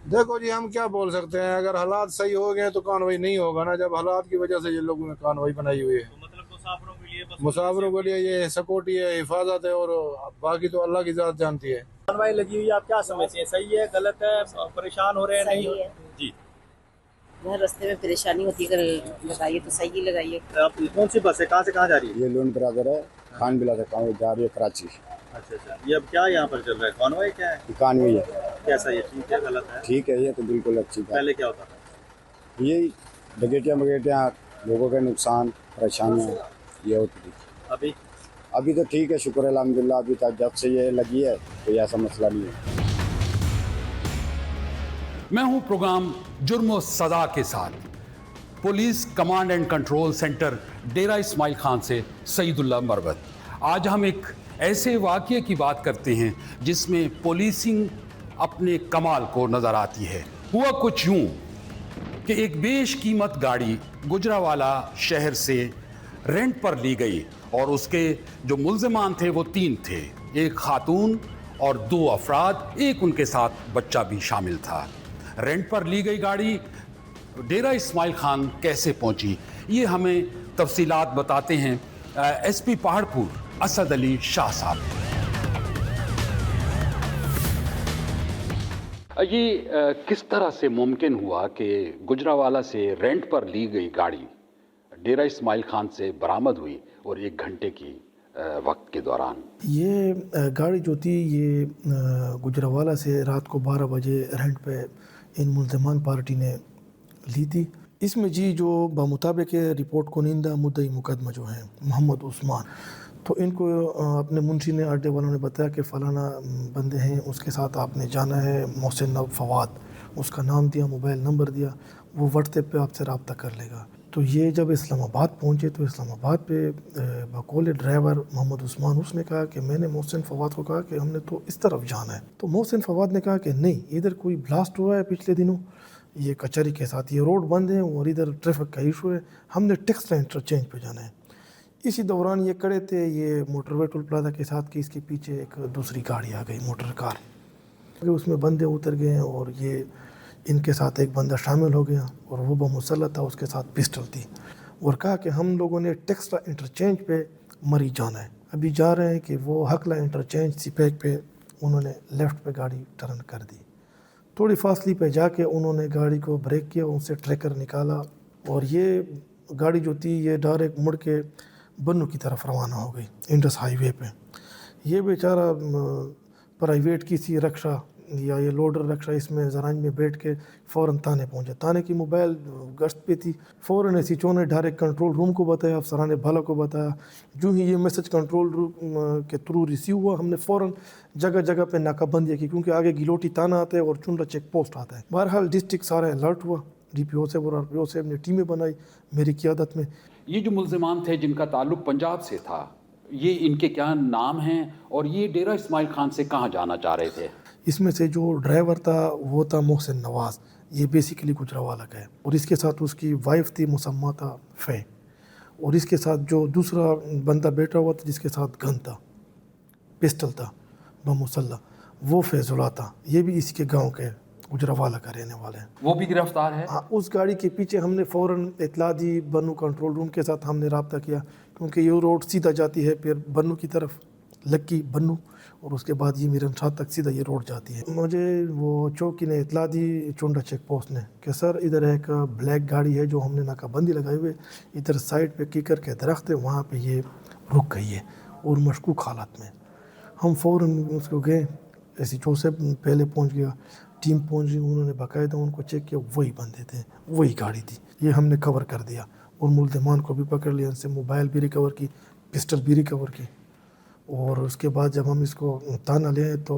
Speaker 13: देखो जी, हम क्या बोल सकते हैं, अगर हालात सही हो गए तो कार्रवाई नहीं होगा ना, जब हालात की वजह से ये लोगों ने कार्रवाई बनाई हुई है।
Speaker 8: तो मतलब मुसाफिरों के लिए बस
Speaker 13: मुसाफिरों के लिए ये सिक्योरिटी है, हिफाजत है, और बाकी तो अल्लाह की ज़ात जानती है।
Speaker 8: कार्रवाई लगी हुई है, आप क्या समझते हैं, सही है गलत है, परेशान हो रहे हैं नहीं?
Speaker 14: सही है
Speaker 8: जी,
Speaker 14: वह रास्ते में परेशानी होती है, अगर लगाइए तो सही लगाइए।
Speaker 8: आप कौन सी बस है, कहाँ से कहाँ जा रही है?
Speaker 15: ये लोन बरादर है, खान बिला से जा रही है कराची।
Speaker 8: अच्छा अच्छा, ये अब क्या यहाँ पर चल रहा है, कॉन्वॉय क्या है?
Speaker 15: इकानवे है।
Speaker 8: कैसा ये ठीक है गलत है?
Speaker 15: ठीक है, ये तो बिल्कुल अच्छी बात।
Speaker 8: पहले क्या होता था?
Speaker 15: यही डकैतियाँ लोगों के नुकसान परेशानियाँ ये होती थी। अभी तो ठीक है, शुक्र अल्हम्दुलिल्लाह, अभी तक जब से ये लगी है कोई ऐसा मसला नहीं है।
Speaker 16: मैं हूं प्रोग्राम जुर्म और सजा के साथ police command and control center Dera Ismail Khan से सईदुल्लाह मरवत। आज हम एक ऐसे वाक़ये की बात करते हैं जिसमें पुलिसिंग अपने कमाल को नज़र आती है। हुआ कुछ यूं कि एक बेशकीमत गाड़ी गुजरावाला शहर से रेंट पर ली गई और उसके जो मुल्ज़िमान थे वो 3 थे, एक खातून और 2 अफराद, एक उनके साथ बच्चा भी शामिल था। रेंट पर ली गई गाड़ी डेरा इस्माइल खान कैसे पहुंची, ये हमें तफसीलात बताते हैं एसपी पहाड़पुर असद अली शाह साहब। ये किस तरह से मुमकिन हुआ कि गुजरावाला से रेंट पर ली गई गाड़ी डेरा इस्माइल खान से बरामद हुई और 1 घंटे की वक्त के दौरान?
Speaker 17: ये गाड़ी जो थी ये गुजरावाला से रात को 12 बजे रेंट पे इन मुल्ज़िमान पार्टी ने ली थी। इसमें जी जो बमुताबिक रिपोर्ट कुनिंदा मुद्दई मुकदमा जो है मोहम्मद उस्मान, तो इनको अपने मुंशी ने अड्डे वालों ने बताया कि फ़लाना बंदे हैं, उसके साथ आपने जाना है, मोहसिन फवाद, उसका नाम दिया, मोबाइल नंबर दिया, वो व्हाट्सएप पे आपसे रब्ता कर लेगा। तो ये जब इस्लामाबाद पहुँचे तो इस्लामाबाद पे बकौल ड्राइवर मोहम्मद उस्मान उसने कहा कि मैंने मोहसिन फवाद को कहा कि हमने तो इस तरफ जाना है। तो मोहसिन फवाद ने कहा कि नहीं, इधर कोई ब्लास्ट हुआ है पिछले दिनों, ये कचहरी के साथ ये रोड बंद है और इधर ट्रैफिक का इशू है, हमने टेक्सटाइल इंटरचेंज पे जाना है। इसी दौरान ये खड़े थे, ये मोटरवे टोल प्लाजा के साथ कि इसके पीछे एक दूसरी गाड़ी आ गई, मोटर कार, उसमें बंदे उतर गए और ये इनके साथ एक बंदा शामिल हो गया और वो बमुसल्लह था, उसके साथ पिस्टल थी, और कहा कि हम लोगों ने टेक्सटाइल इंटरचेंज पे मरी जाना है। अभी जा रहे हैं कि वो हकला इंटरचेंज सीपैक पे उन्होंने लेफ़्ट पे गाड़ी टर्न कर दी। थोड़ी फासले पे जाके उन्होंने गाड़ी को ब्रेक किया, उनसे ट्रैकर निकाला और ये गाड़ी जो थी ये डायरेक्ट मुड़ के बन्नू की तरफ रवाना हो गई इंडस हाईवे पे। ये बेचारा प्राइवेट की सी रक्षा या ये लोडर रक्षा इसमें जरांज में बैठ के फ़ौरन थाने पहुंचे। थाने की मोबाइल गश्त पे थी, फ़ौरन SHO ने डायरेक्ट कंट्रोल रूम को बताया, अफसरान भला को बताया। जो ही ये मैसेज कंट्रोल रूम के थ्रू रिसीव हुआ, हमने फ़ौरन जगह जगह पे नाकाबंदी की, क्योंकि आगे गिलोटी थाना आता है और चुंडा चेक पोस्ट आता है। बहरहाल डिस्ट्रिक्ट सारा अलर्ट हुआ, DPO साहब और RPO साहब ने टीमें बनाई मेरी क़ियादत में।
Speaker 16: ये जो मुल्ज़िमान थे जिनका ताल्लुक़ पंजाब से था, ये इनके क्या नाम हैं और ये डेरा इस्माइल खान से कहाँ जाना चाह रहे थे?
Speaker 17: इसमें से जो ड्राइवर था वो था मोहसिन नवाज़, ये बेसिकली गुजरावाला का है, और इसके साथ उसकी वाइफ थी मुसम्मा था फ़े, और इसके साथ जो दूसरा बंदा बैठा हुआ था जिसके साथ गन था, पिस्टल था बमुसल्ला, वो फैजुल्ला था, ये भी इसी के गांव के गुजरावाला का रहने वाले हैं।
Speaker 16: वो भी गिरफ्तार है?
Speaker 17: हाँ, उस गाड़ी के पीछे हमने फ़ौरन इतला दी, बन्नू कंट्रोल रूम के साथ हमने रब्ता किया, क्योंकि ये रोड सीधा जाती है फिर बन्नू की तरफ, लक्की बन्नू, और उसके बाद ये मीरनशाह तक सीधा ये रोड जाती है। मुझे वो चौकी ने इतला दी, चुंडा चेक पोस्ट ने, कि सर इधर एक ब्लैक गाड़ी है जो हमने नाकाबंदी लगाई हुई, इधर साइड पे कीकर के दरख्त है, वहाँ पे ये रुक गई है और मशकूक हालत में। हम फ़ौरन उसको गए, SHO से पहले पहुँच गया, टीम पहुँच गई, उन्होंने बाकायदा उनको चेक किया, वही बंदे थे, वही गाड़ी थी, ये हमने कवर कर दिया और मुल्ज़िमान को भी पकड़ लिया, उनसे मोबाइल भी रिकवर की, पिस्टल भी रिकवर की, और उसके बाद जब हम इसको ताना ले तो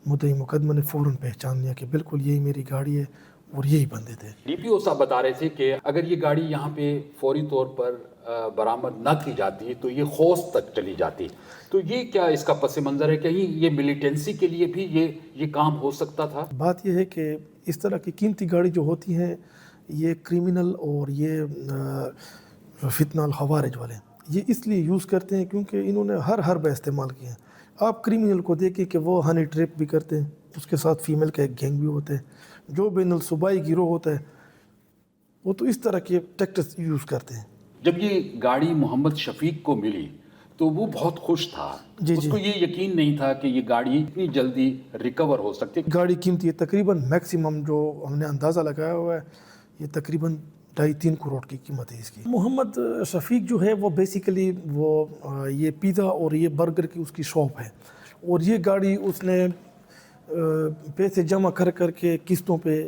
Speaker 17: मुद्दई मुकदमा ने फ़ौरन पहचान लिया कि बिल्कुल यही मेरी गाड़ी है और यही बंदे थे।
Speaker 16: DPO साहब बता रहे थे कि अगर ये गाड़ी यहाँ पे फौरी तौर पर बरामद न की जाती तो ये खोस तक चली जाती। तो ये क्या इसका पस मंज़र है, कहीं ये मिलिटेंसी के लिए भी ये काम हो सकता था?
Speaker 17: बात यह है कि इस तरह की कीमती गाड़ी जो होती हैं ये क्रिमिनल और ये फितना खवारिज वाले ये इसलिए यूज़ करते हैं क्योंकि इन्होंने हर बे इस्तेमाल किए हैं। आप क्रिमिनल को देखें कि वो हनी ट्रैप भी करते हैं, उसके साथ फीमेल का एक गैंग भी होता है, जो बैनुल सूबाई गिरोह होता है वो तो इस तरह के टैक्टिक्स यूज़ करते हैं।
Speaker 16: जब ये गाड़ी मोहम्मद शफीक को मिली तो वो बहुत खुश था। उसको ये यकीन नहीं था कि ये गाड़ी इतनी जल्दी रिकवर हो सकती है।
Speaker 17: गाड़ी कीमती है तकरीबन मैक्सिमम जो हमने अंदाज़ा लगाया हुआ है ये तकरीबन 2.5-3 करोड़ की कीमत है इसकी। मोहम्मद शफीक जो है वो बेसिकली वो ये पिज़्ज़ा और ये बर्गर की उसकी शॉप है और ये गाड़ी उसने पैसे जमा कर के किस्तों पे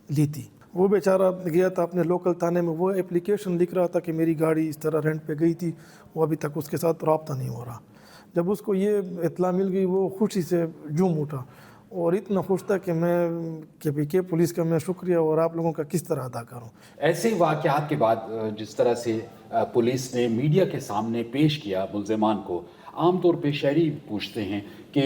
Speaker 17: ली थी। वो बेचारा गया था अपने लोकल थाने में, वो एप्लीकेशन लिख रहा था कि मेरी गाड़ी इस तरह रेंट पे गई थी, वो अभी तक उसके साथ रब्ता नहीं हो रहा। जब उसको ये इत्तला मिल गई वो खुशी से झूम उठा और इतना खुश था कि मैं के पुलिस का मैं शुक्रिया और आप लोगों का किस तरह अदा करूं।
Speaker 16: ऐसे वाक़यात के बाद जिस तरह से पुलिस ने मीडिया के सामने पेश किया मुल्ज़िमान को, आमतौर पे शहरी पूछते हैं कि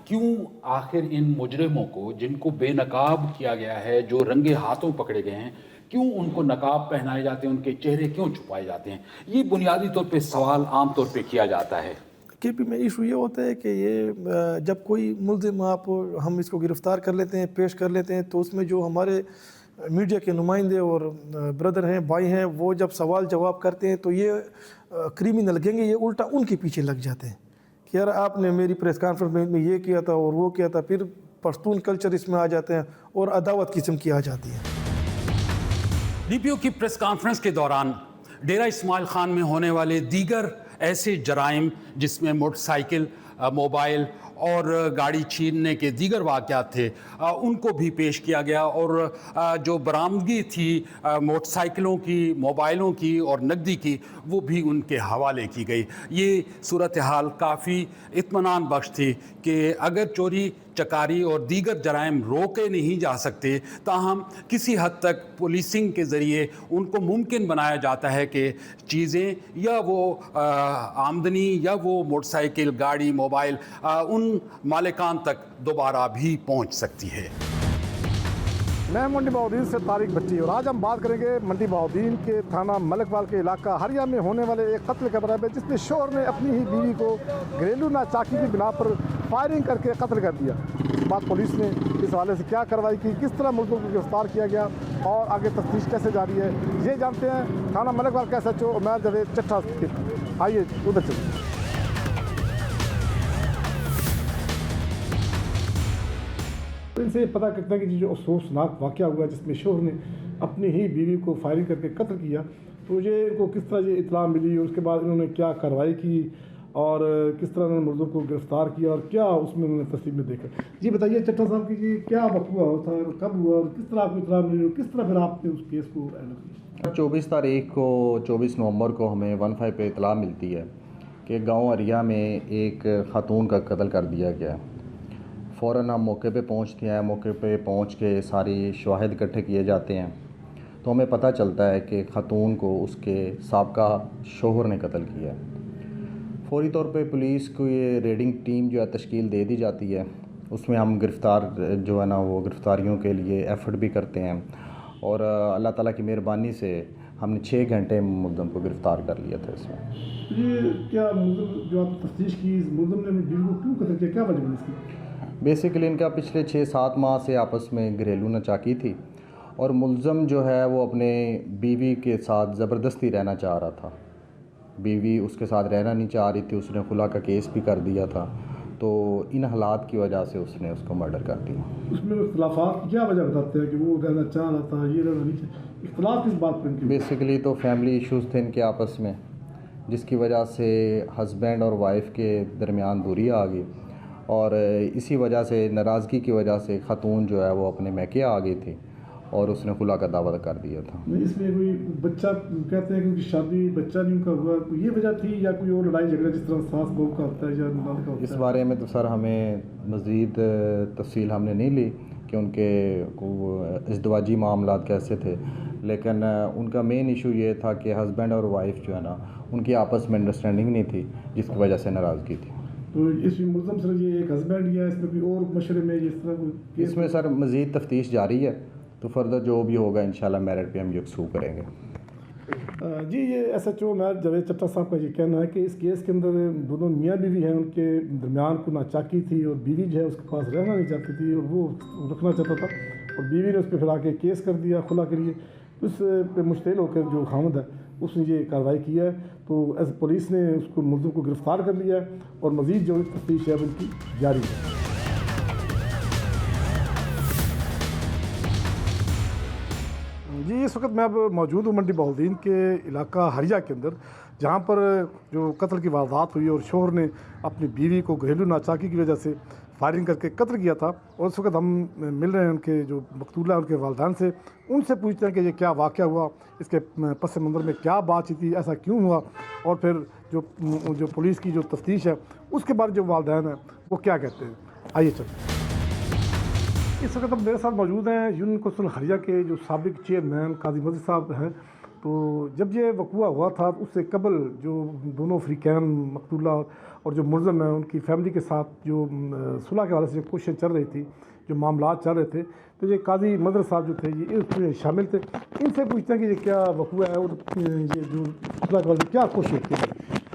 Speaker 16: क्यों आखिर इन मुजरिमों को जिनको बेनकाब किया गया है, जो रंगे हाथों पकड़े गए हैं, क्यों उनको नकाब पहनाए जाते हैं, उनके चेहरे क्यों छुपाए जाते हैं? ये बुनियादी तौर पे सवाल आम तौर पे किया जाता है।
Speaker 17: केपी में इशू ये होता है कि ये जब कोई मुल्ज़िम हम इसको गिरफ़्तार कर लेते हैं, पेश कर लेते हैं, तो उसमें जो हमारे मीडिया के नुमाइंदे और ब्रदर हैं, भाई हैं, वो जब सवाल जवाब करते हैं तो ये क्रिमिनल गैंग ये उल्टा उनके पीछे लग जाते हैं कि यार आपने मेरी प्रेस कॉन्फ्रेंस में ये किया था और वो किया था। फिर पश्तून कल्चर इसमें आ जाते हैं और अदावत किस्म की आ जाती है।
Speaker 16: डीपीओ की प्रेस कॉन्फ्रेंस के दौरान डेरा इस्माइल खान में होने वाले दीगर ऐसे जराइम जिसमें मोटरसाइकिल, मोबाइल और गाड़ी छीनने के दीगर वाक़यात थे उनको भी पेश किया गया और जो बरामदगी थी मोटरसाइकिलों की, मोबाइलों की और नकदी की वो भी उनके हवाले की गई। ये सूरत हाल काफ़ी इत्मीनान बख्श थी कि अगर चोरी चकारी और दीगर जराइम रोके नहीं जा सकते, ताहम किसी हद तक पुलिसिंग के ज़रिए उनको मुमकिन बनाया जाता है कि चीज़ें या वो आमदनी या वो मोटरसाइकिल, गाड़ी, मोबाइल उन मालिकान तक दोबारा भी पहुंच सकती है।
Speaker 18: मैं मंडी बहाउद्दीन से तारिक भट्टी और आज हम बात करेंगे मंडी बहाउद्दीन के थाना मलकवाल के इलाका हरिया में होने वाले एक कत्ल के बारे में, जिसमें शोहर ने अपनी ही बीवी को घरेलू नाचाकी की बिना पर फायरिंग करके कत्ल कर दिया। इस बात पुलिस ने इस हवाले से क्या कार्रवाई की, किस तरह मुल्कों को गिरफ्तार किया गया और आगे तफ्तीश कैसे जारी है, ये जानते हैं थाना मलकवाल के SHO उमैर जावेद चट्टा। आइए उधर चलिए। इनसे पता करता है कि जो अफसोसनाक वाक़या हुआ जिसमें शोहर ने अपनी ही बीवी को फायरिंग करके कत्ल किया, तो ये इनको किस तरह ये इत्तला मिली और उसके बाद इन्होंने क्या कार्रवाई की और किस तरह उन्होंने मुलज़िम को गिरफ़्तार किया और क्या उसमें उन्होंने तस्वीर में देखा। जी बताइए चट्टा साहब कि ये क्या वक़्वा होता है, कब हुआ और किस तरह आपको इत्तला मिली और किस तरह फिर आपने उस केस को हैंडल किया?
Speaker 19: 24 तारीख को 24 नवंबर को हमें 15 पे इत्तला मिलती है कि गाँव अरिया में एक खातून का कत्ल कर दिया गया। फ़ौरन हम मौके पे पहुंचते हैं। मौके पे पहुंच के सारी शवाहिद इकट्ठे किए जाते हैं तो हमें पता चलता है कि खातून को उसके साबका शोहर ने कत्ल किया है। फौरी तौर पे पुलिस को ये रेडिंग टीम जो है तश्कील दे दी जाती है। उसमें हम गिरफ़्तार जो है ना वो गिरफ़्तारियों के लिए एफ़र्ट भी करते हैं और अल्लाह ताला की मेहरबानी से हमने 6 घंटे मुल्ज़िम को गिरफ़्तार कर लिया था। इसमें
Speaker 18: ये क्या मुल्ज़िम जो आप तफ्तीश की, मुल्ज़िम ने बीवी को क्यों कत्ल किया, क्या वजह इसकी?
Speaker 19: बेसिकली इनका पिछले 6-7 माह से आपस में घरेलू नाचाकी थी और मुल्ज़म जो है वो अपने बीवी के साथ ज़बरदस्ती रहना चाह रहा था। बीवी उसके साथ रहना नहीं चाह रही थी, उसने खुला का केस भी कर दिया था, तो इन हालात की वजह से उसने उसको मर्डर कर दिया।
Speaker 18: उसमें इख्तिलाफ़ात की क्या वजह बताते हैं कि वो रहना चाह रहा था, ये रहना नहीं चाह, इख्तिलाफ़ किस बात पर?
Speaker 19: बेसिकली तो फैमिली इश्यूज़ थे इनके आपस में, जिसकी वजह से हस्बैंड और वाइफ के दरमियान दूरी आ गई और इसी वजह से नाराज़गी की वजह से खातून जो है वो अपने मैके आ गई थी और उसने खुला का दावा कर दिया था।
Speaker 18: इसमें कोई बच्चा कहते हैं कि शादी बच्चा नहीं उनका हुआ, तो ये वजह थी या कोई और लड़ाई झगड़ा जिस तरह सास बहू का होता है या ननद का होता है?
Speaker 19: इस बारे में तो सर हमें मज़ीद तफसील हमने नहीं ली, کہ ان کے ازدواجی معاملات کیسے تھے، لیکن ان کا مین ایشو یہ تھا کہ ہسبینڈ اور وائف جو ہے نا ان کی آپس میں انڈرسٹینڈنگ نہیں تھی، جس کی وجہ سے ناراضگی تھی۔
Speaker 18: تو اس ملزم سر یہ ایک ہسبینڈ یا اس میں کوئی اور مشورے میں اس طرح کوئی
Speaker 19: اس میں سر مزید تفتیش جاری ہے، تو فردر جو بھی ہوگا انشاءاللہ میرٹ پہ ہم یکسو کریں گے۔
Speaker 18: جی یہ S H O mayor Javed Chatta صاحب کا یہ کہنا ہے کہ اس کیس کے اندر دونوں میاں بیوی ہیں، ان کے درمیان کو ناچاکی تھی اور بیوی جو ہے اس کے پاس رہنا نہیں چاہتی تھی اور وہ رکھنا چاہتا تھا، اور بیوی نے اس پہ پھر آ کے کیس کر دیا خلا کے لیے۔ اس پہ مشتعل ہو کر جو خامد ہے اس نے یہ کارروائی کی ہے، تو ایز پولیس نے اس کو ملزم کو گرفتار کر لیا ہے اور مزید جو تفتیش ہے ان کی جاری ہے۔ جی اس وقت میں اب موجود ہوں منڈی بہاؤالدین کے علاقہ ہریا کے اندر، جہاں پر جو قتل کی واردات ہوئی اور شوہر نے اپنی بیوی کو گھریلو ناچاکی کی وجہ سے فائرنگ کر کے قتل کیا تھا، اور اس وقت ہم مل رہے ہیں ان کے جو مقتولہ ان کے والدین سے، ان سے پوچھتے ہیں کہ یہ کیا واقعہ ہوا، اس کے پس منظر میں کیا بات تھی، ایسا کیوں ہوا، اور پھر جو پولیس کی جو تفتیش ہے اس کے بعد جو والدین ہیں وہ کیا کہتے ہیں۔ آئیے چلیں۔ اس وقت اب میرے ساتھ موجود ہیں یونین کونسل ہریا کے جو سابق چیئرمین قاضی مزید صاحب ہیں۔ تو جب یہ وقوع ہوا تھا اس سے قبل جو دونوں فریقین مقتولہ اور جو ملزم ہیں ان کی فیملی کے ساتھ جو صلح کے حوالے سے کوششیں چل رہی تھی، جو معاملات چل رہے تھے، تو یہ قاضی مدر صاحب جو تھے یہ اس میں شامل تھے۔ ان سے پوچھتے ہیں کہ یہ کیا وقوع ہے اور یہ جو صلح کے حوالے سے کیا کوشش کی۔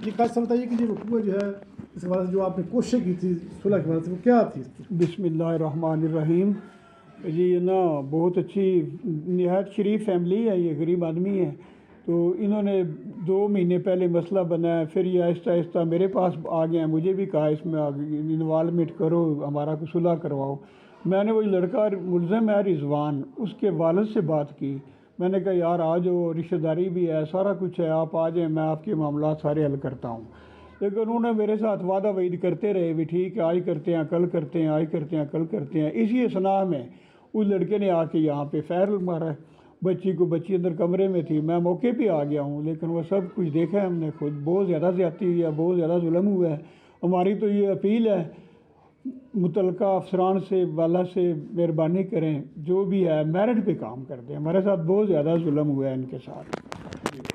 Speaker 18: یہ قاضی صاحب بتائیے کہ یہ وقوع جو ہے اس حوالے سے جو آپ نے کوشش کی تھی صلح کے حوالے سے وہ کیا تھی؟
Speaker 20: بسم اللہ الرحمن الرحیم۔ جی یہ نا بہت اچھی نہایت شریف فیملی ہے، یہ غریب آدمی ہے، تو انہوں نے 2 مہینے پہلے مسئلہ بنایا، پھر یہ آہستہ آہستہ میرے پاس آ گئے ہیں، مجھے بھی کہا اس میں انوالومنٹ کرو، ہمارا کو صلح کرواؤ۔ میں نے وہی لڑکا ملزم ہے رضوان، اس کے والد سے بات کی، میں نے کہا یار آ جاؤ، رشتہ داری بھی ہے، سارا کچھ ہے، آپ آ جائیں، میں آپ کے معاملات سارے حل کرتا ہوں۔ لیکن انہوں نے میرے ساتھ وعدہ وعید کرتے رہے بھی ٹھیک ہے آج کرتے ہیں کل کرتے ہیں، آج کرتے ہیں کل کرتے ہیں۔ اسی اثناء میں اس لڑکے نے آ کے یہاں پہ فائر مارا، بچی اندر کمرے میں تھی، میں موقع پہ آ گیا ہوں، لیکن وہ سب کچھ دیکھا ہے ہم نے خود، بہت زیادہ زیادتی ہوئی ہے، بہت زیادہ ظلم ہوا ہے۔ ہماری تو یہ اپیل ہے متعلقہ افسران سے، والا سے، مہربانی کریں جو بھی ہے میرٹ پہ کام کر دیں، ہمارے ساتھ بہت زیادہ ظلم ہوا ہے ان کے ساتھ۔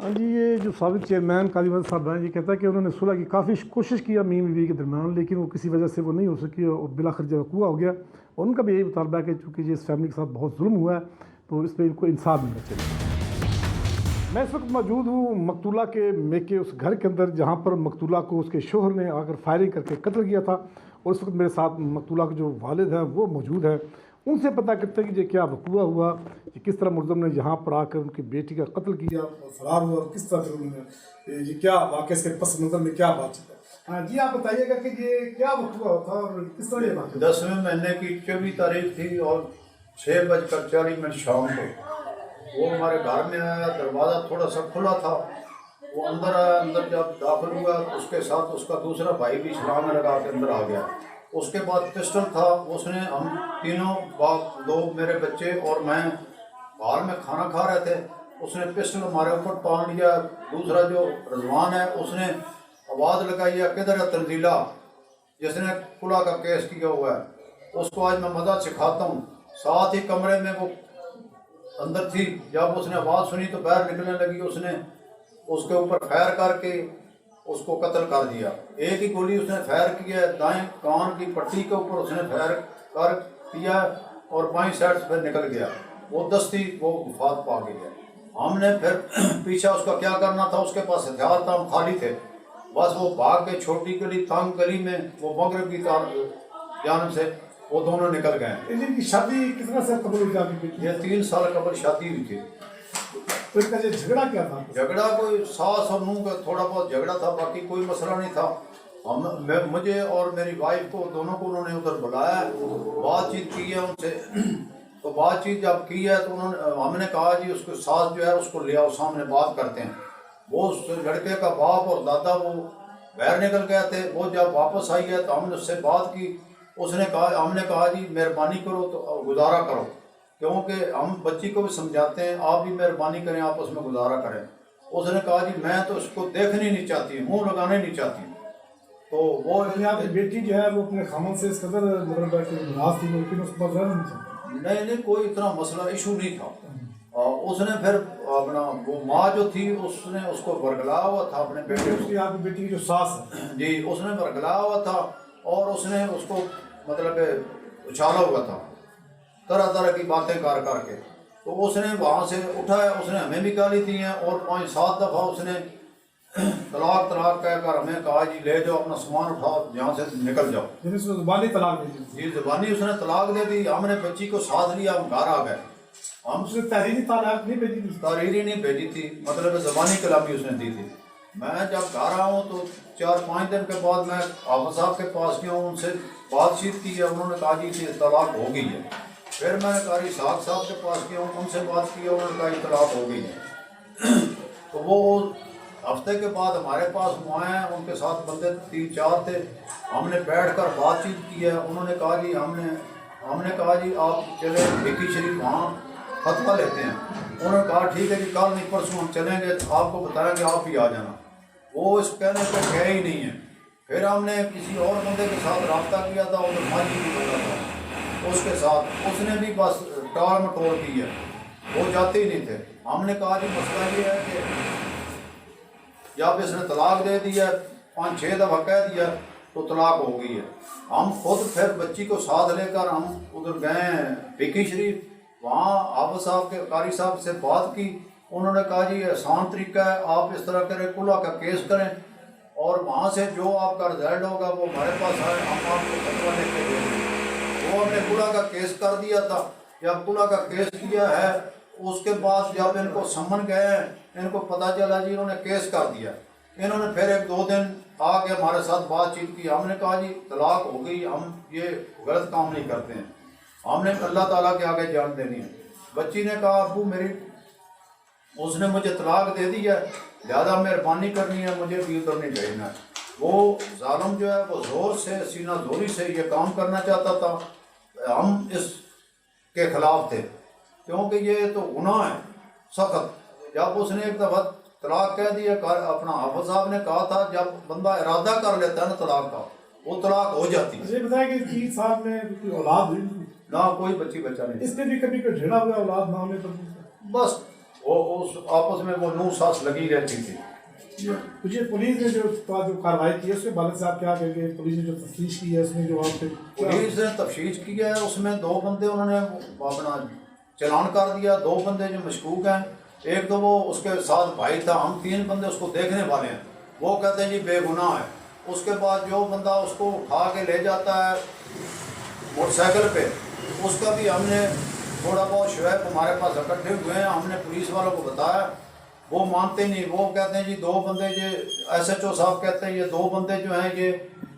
Speaker 18: ہاں جی یہ جو سابق چیئرمین قاضی مزید صاحب ہیں یہ کہتا ہے کہ انہوں نے صلح کی کافی کوشش کیا میاں بیوی کے درمیان، لیکن وہ کسی وجہ سے وہ نہیں ہو سکی اور بالآخر جو وقوع ہو گیا، اور ان کا بھی یہی مطالبہ ہے کہ چونکہ یہ اس فیملی کے ساتھ بہت ظلم ہوا ہے تو اس پہ ان کو انصاف ملنا چاہیے۔ میں اس وقت موجود ہوں مقتولہ کے میکے اس گھر کے اندر جہاں پر مقتولہ کو اس کے شوہر نے آ کر فائرنگ کر کے قتل کیا تھا، اور اس وقت میرے ساتھ مقتولہ کے جو والد ہیں وہ موجود ہیں۔ ان سے پتہ کرتے ہیں کہ یہ کیا وقوع ہوا، کہ کس طرح ملزم نے یہاں پر آ کر ان کی بیٹی کا قتل کیا اور فرار ہوا، اور کس طرح پھر انہوں نے یہ کیا واقعہ اس کے پس منظر میں کیا بات ہے۔ ہاں جی آپ بتائیے گا کہ یہ کیا وقوع ہوا تھا اور کس طرح یہ بات؟
Speaker 21: 10ویں مہینے کی 24 تاریخ تھی اور 6:40 شام کو وہ ہمارے گھر میں آیا، دروازہ تھوڑا سا کھلا تھا، وہ اندر آیا، اندر جب داخل ہوا اس کے ساتھ اس کا دوسرا بھائی بھی سلام لگا کے اندر آ گیا۔ اس کے بعد پسٹل تھا، اس نے ہم تینوں باپ 2 میرے بچے اور میں باہر میں کھانا کھا رہے تھے، اس نے پسٹل ہمارے اوپر تان لیا۔ دوسرا جو رضوان ہے اس نے آواز لگائی ہے کدھر ہے تنزیلہ، جس نے کلا کا کیس کیا ہوا ہے، اس کو آج میں مدد سکھاتا ہوں۔ ساتھ ہی کمرے میں وہ اندر تھی، جب اس نے آواز سنی تو باہر نکلنے لگی، اس نے اس کے اوپر فائر کر کے اس کو قتل کر دیا۔ ایک ہی گولی اس نے فائر کیا ہے، دائیں کان کی پٹی کے اوپر اس نے فائر کر کیا اور بائیں سائڈ سے پھر نکل گیا، وہ دستی وہ وفات پا گئی ہے۔ ہم نے پھر پیچھے اس کا کیا کرنا تھا، اس کے پاس ہتھیار تھا، ہم خالی تھے، بس وہ بھاگ کے چھوٹی گلی تنگ گلی میں وہ مغرب کی جانب سے وہ دونوں نکل گئے۔
Speaker 18: ان کی شادی کتنا سال قبل ہوئی تھی؟
Speaker 21: یہ 3 سال قبل شادی ہوئی تھی۔
Speaker 18: تو ان کا یہ جھگڑا کیا تھا؟
Speaker 21: جھگڑا کوئی ساس اور نونہ کا تھوڑا بہت جھگڑا تھا، باقی کوئی مسئلہ نہیں تھا۔ مجھے اور میری وائف کو دونوں کو انہوں نے ادھر بلایا، بات چیت کی ہے ان سے، تو بات چیت جب کی ہے تو انہوں نے ہم نے کہا جی اس کو ساس جو ہے اس کو لے آؤ سامنے بات کرتے ہیں۔ وہ اس لڑکے کا باپ اور دادا وہ باہر نکل گئے تھے، وہ جب واپس آئی ہے تو ہم نے اس سے بات کی، اس نے کہا، ہم نے کہا جی مہربانی کرو تو گزارا کرو، کیونکہ ہم بچی کو بھی سمجھاتے ہیں، آپ بھی مہربانی کریں آپس میں گزارا کریں۔ اس نے کہا جی میں تو اس کو دیکھنی نہیں چاہتی، منہ لگانے نہیں چاہتی۔ تو وہ
Speaker 18: آپ کی بیٹی جو ہے وہ اپنے خامن سے اس قدر ناراض تھی لیکن اس کو رہنا نہیں چاہتی۔
Speaker 21: नहीं कोई इतना मसला इशू नहीं था। उसने फिर अपना वो माँ जो थी उसने उसको बरगलाया हुआ था अपने बेटे को,
Speaker 18: आपकी बेटी की जो सास है
Speaker 21: जी उसने बरगलाया हुआ था और उसने उसको मतलब उछाला हुआ था तरह तरह की बातें कर करके। तो उसने वहाँ से उठाया, उसने हमें भी गाली दी हैं और 5-7 दफ़ा उसने तलाक कहकर हमें कहा जी ले जाओ अपना सामान उठाओ यहाँ से निकल जाओ।
Speaker 18: ज़ुबानी तलाक दे दी?
Speaker 21: जी ज़ुबानी उसने तलाक दे दी। हमने बच्ची को साथ लिया, हम घर आ गए। हम
Speaker 18: उसने तहरीरी तलाक नहीं भेजी थी?
Speaker 21: तहरीरी नहीं भेजी थी, मतलब ज़बानी कलामी उसने दी थी। मैं जब घर आया हूँ तो 4-5 दिन के बाद मैं हाफ़िज़ साहब के पास गया हूँ, उनसे बातचीत की है, उन्होंने कहा जी कि तलाक हो गई है। फिर मैंने कारी साहब के पास गया हूँ, उनसे बात की, उन्होंने कहा तलाक हो गई है। तो वो हफ्ते के बाद हमारे पास वो आए हैं, उनके साथ बंदे 3-4 थे, हमने बैठकर बातचीत की है। उन्होंने कहा जी हमने कहा जी आप चले भिक्की शरीफ वहाँ फतवा लेते हैं। उन्होंने कहा ठीक है जी कल नहीं परसों हम चलेंगे, तो आपको बताएंगे, आप भी आ जाना। वो इस कहने पर गए ही नहीं है। फिर हमने किसी और बंदे के साथ रब्ता किया था, उधर माजी भी बंदा था उसके साथ, उसने भी बस टाल मटोल की है, वो जाते ही नहीं थे। हमने कहा जी मसला ये है कि जब इसने तलाक दे दिया, 5-6 दफ़ा कह दिया तो तलाक हो गई है। हम खुद फिर बच्ची को साथ लेकर हम उधर गए भिक्की शरीफ, वहाँ हाफ़िज़ साहब के कारी साहब से बात की। उन्होंने कहा जी आसान तरीका है, आप इस तरह करें, कुला का केस करें और वहाँ से जो आपका रिजल्ट होगा वो हमारे पास आए, हम आपको फतवा लेके देंगे। वो हमने कुला का केस कर दिया था। जब कुला का केस किया है उसके बाद जब इनको समन गए, इनको पता चला जी इन्होंने केस कर दिया। इन्होंने फिर 1-2 दिन आके हमारे साथ बातचीत की। हमने कहा जी तलाक हो गई, हम ये गलत काम नहीं करते हैं, हमने अल्लाह ताला के आगे जान देनी है। बच्ची ने कहा अबू मेरी उसने मुझे तलाक दे दी है, ज़्यादा मेहरबानी करनी है, मुझे भी उधर नहीं भेजना। वो जालिम जो है वो ज़ोर से सीना जोरी से ये काम करना चाहता था। हम इसके ख़िलाफ़ थे क्योंकि ये तो गुनाह है सख्त। जब उसने एक दफ़ा तलाक कह दिया, अपना हाफ़िज़ साहब ने कहा था जब बंदा इरादा कर लेता है ना तलाक का, वो तलाक हो जाती है।
Speaker 18: ये बताया कि 3 साल में कोई औलाद हुई
Speaker 21: ना, कोई बच्चा नहीं।
Speaker 18: इसमें भी कभी कोई झगड़ा हुआ औलाद ना होने पर?
Speaker 21: बस वो उस आपस में वो नूह सास लगी रहती थी।
Speaker 18: मुझे पुलिस ने जो कार्रवाई की है उसके बारे में आप क्या कहेंगे? पुलिस ने जो तफ्तीश की है उसमें जो आप
Speaker 21: पुलिस ने तफ्तीश की है उसमें 2 बंदे उन्होंने अपना चलान कर दिया। 2 बंदे जो मशकूक हैं, एक तो वो उसके साथ भाई था, हम 3 बंदे उसको देखने वाले हैं, वो कहते हैं जी बेगुनाह है। उसके बाद जो बंदा उसको उठा के ले जाता है मोटरसाइकिल पे, उसका भी हमने थोड़ा बहुत शुएब हमारे पास इकट्ठे हुए हैं, हमने पुलिस वालों को बताया, वो मानते नहीं। वो कहते हैं जी 2 बंदे ये SHO साहब कहते हैं ये 2 बंदे जो हैं ये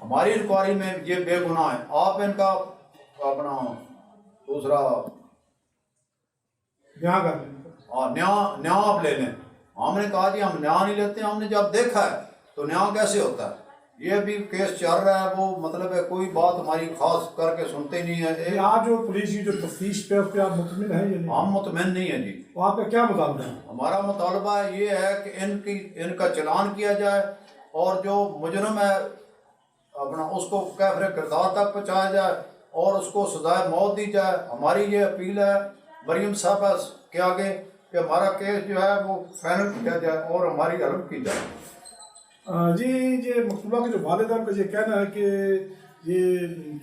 Speaker 21: हमारी इंक्वायरी में ये बेगुनाह है, आप इनका अपना दूसरा न्याय आप ले लें। हमने कहा जी हम न्याय नहीं लेते, हमने जब देखा है तो न्याय कैसे होता है। ये भी केस चल रहा है, वो मतलब है कोई बात हमारी खास करके सुनते नहीं है।
Speaker 18: आज जो पुलिस की जो तफ्तीश पे उस पर आप मुतमिन हैं या नहीं?
Speaker 21: हम मुतमिन नहीं है जी।
Speaker 18: तो आपका क्या मुतालबा है?
Speaker 21: हमारा मुतालबा ये है कि इनका चलान किया जाए और जो मुजरम है अपना उसको कैफरे किरदार तक पहुँचाया जाए और उसको सजाए मौत दी जाए। हमारी ये अपील है मरीम साहबा के आगे कि हमारा केस जो है वो फाइनल किया जाए और हमारी हेल्प की जाए।
Speaker 18: जी ये मकतूबा के जो वालिद हैं उनका ये कहना है कि ये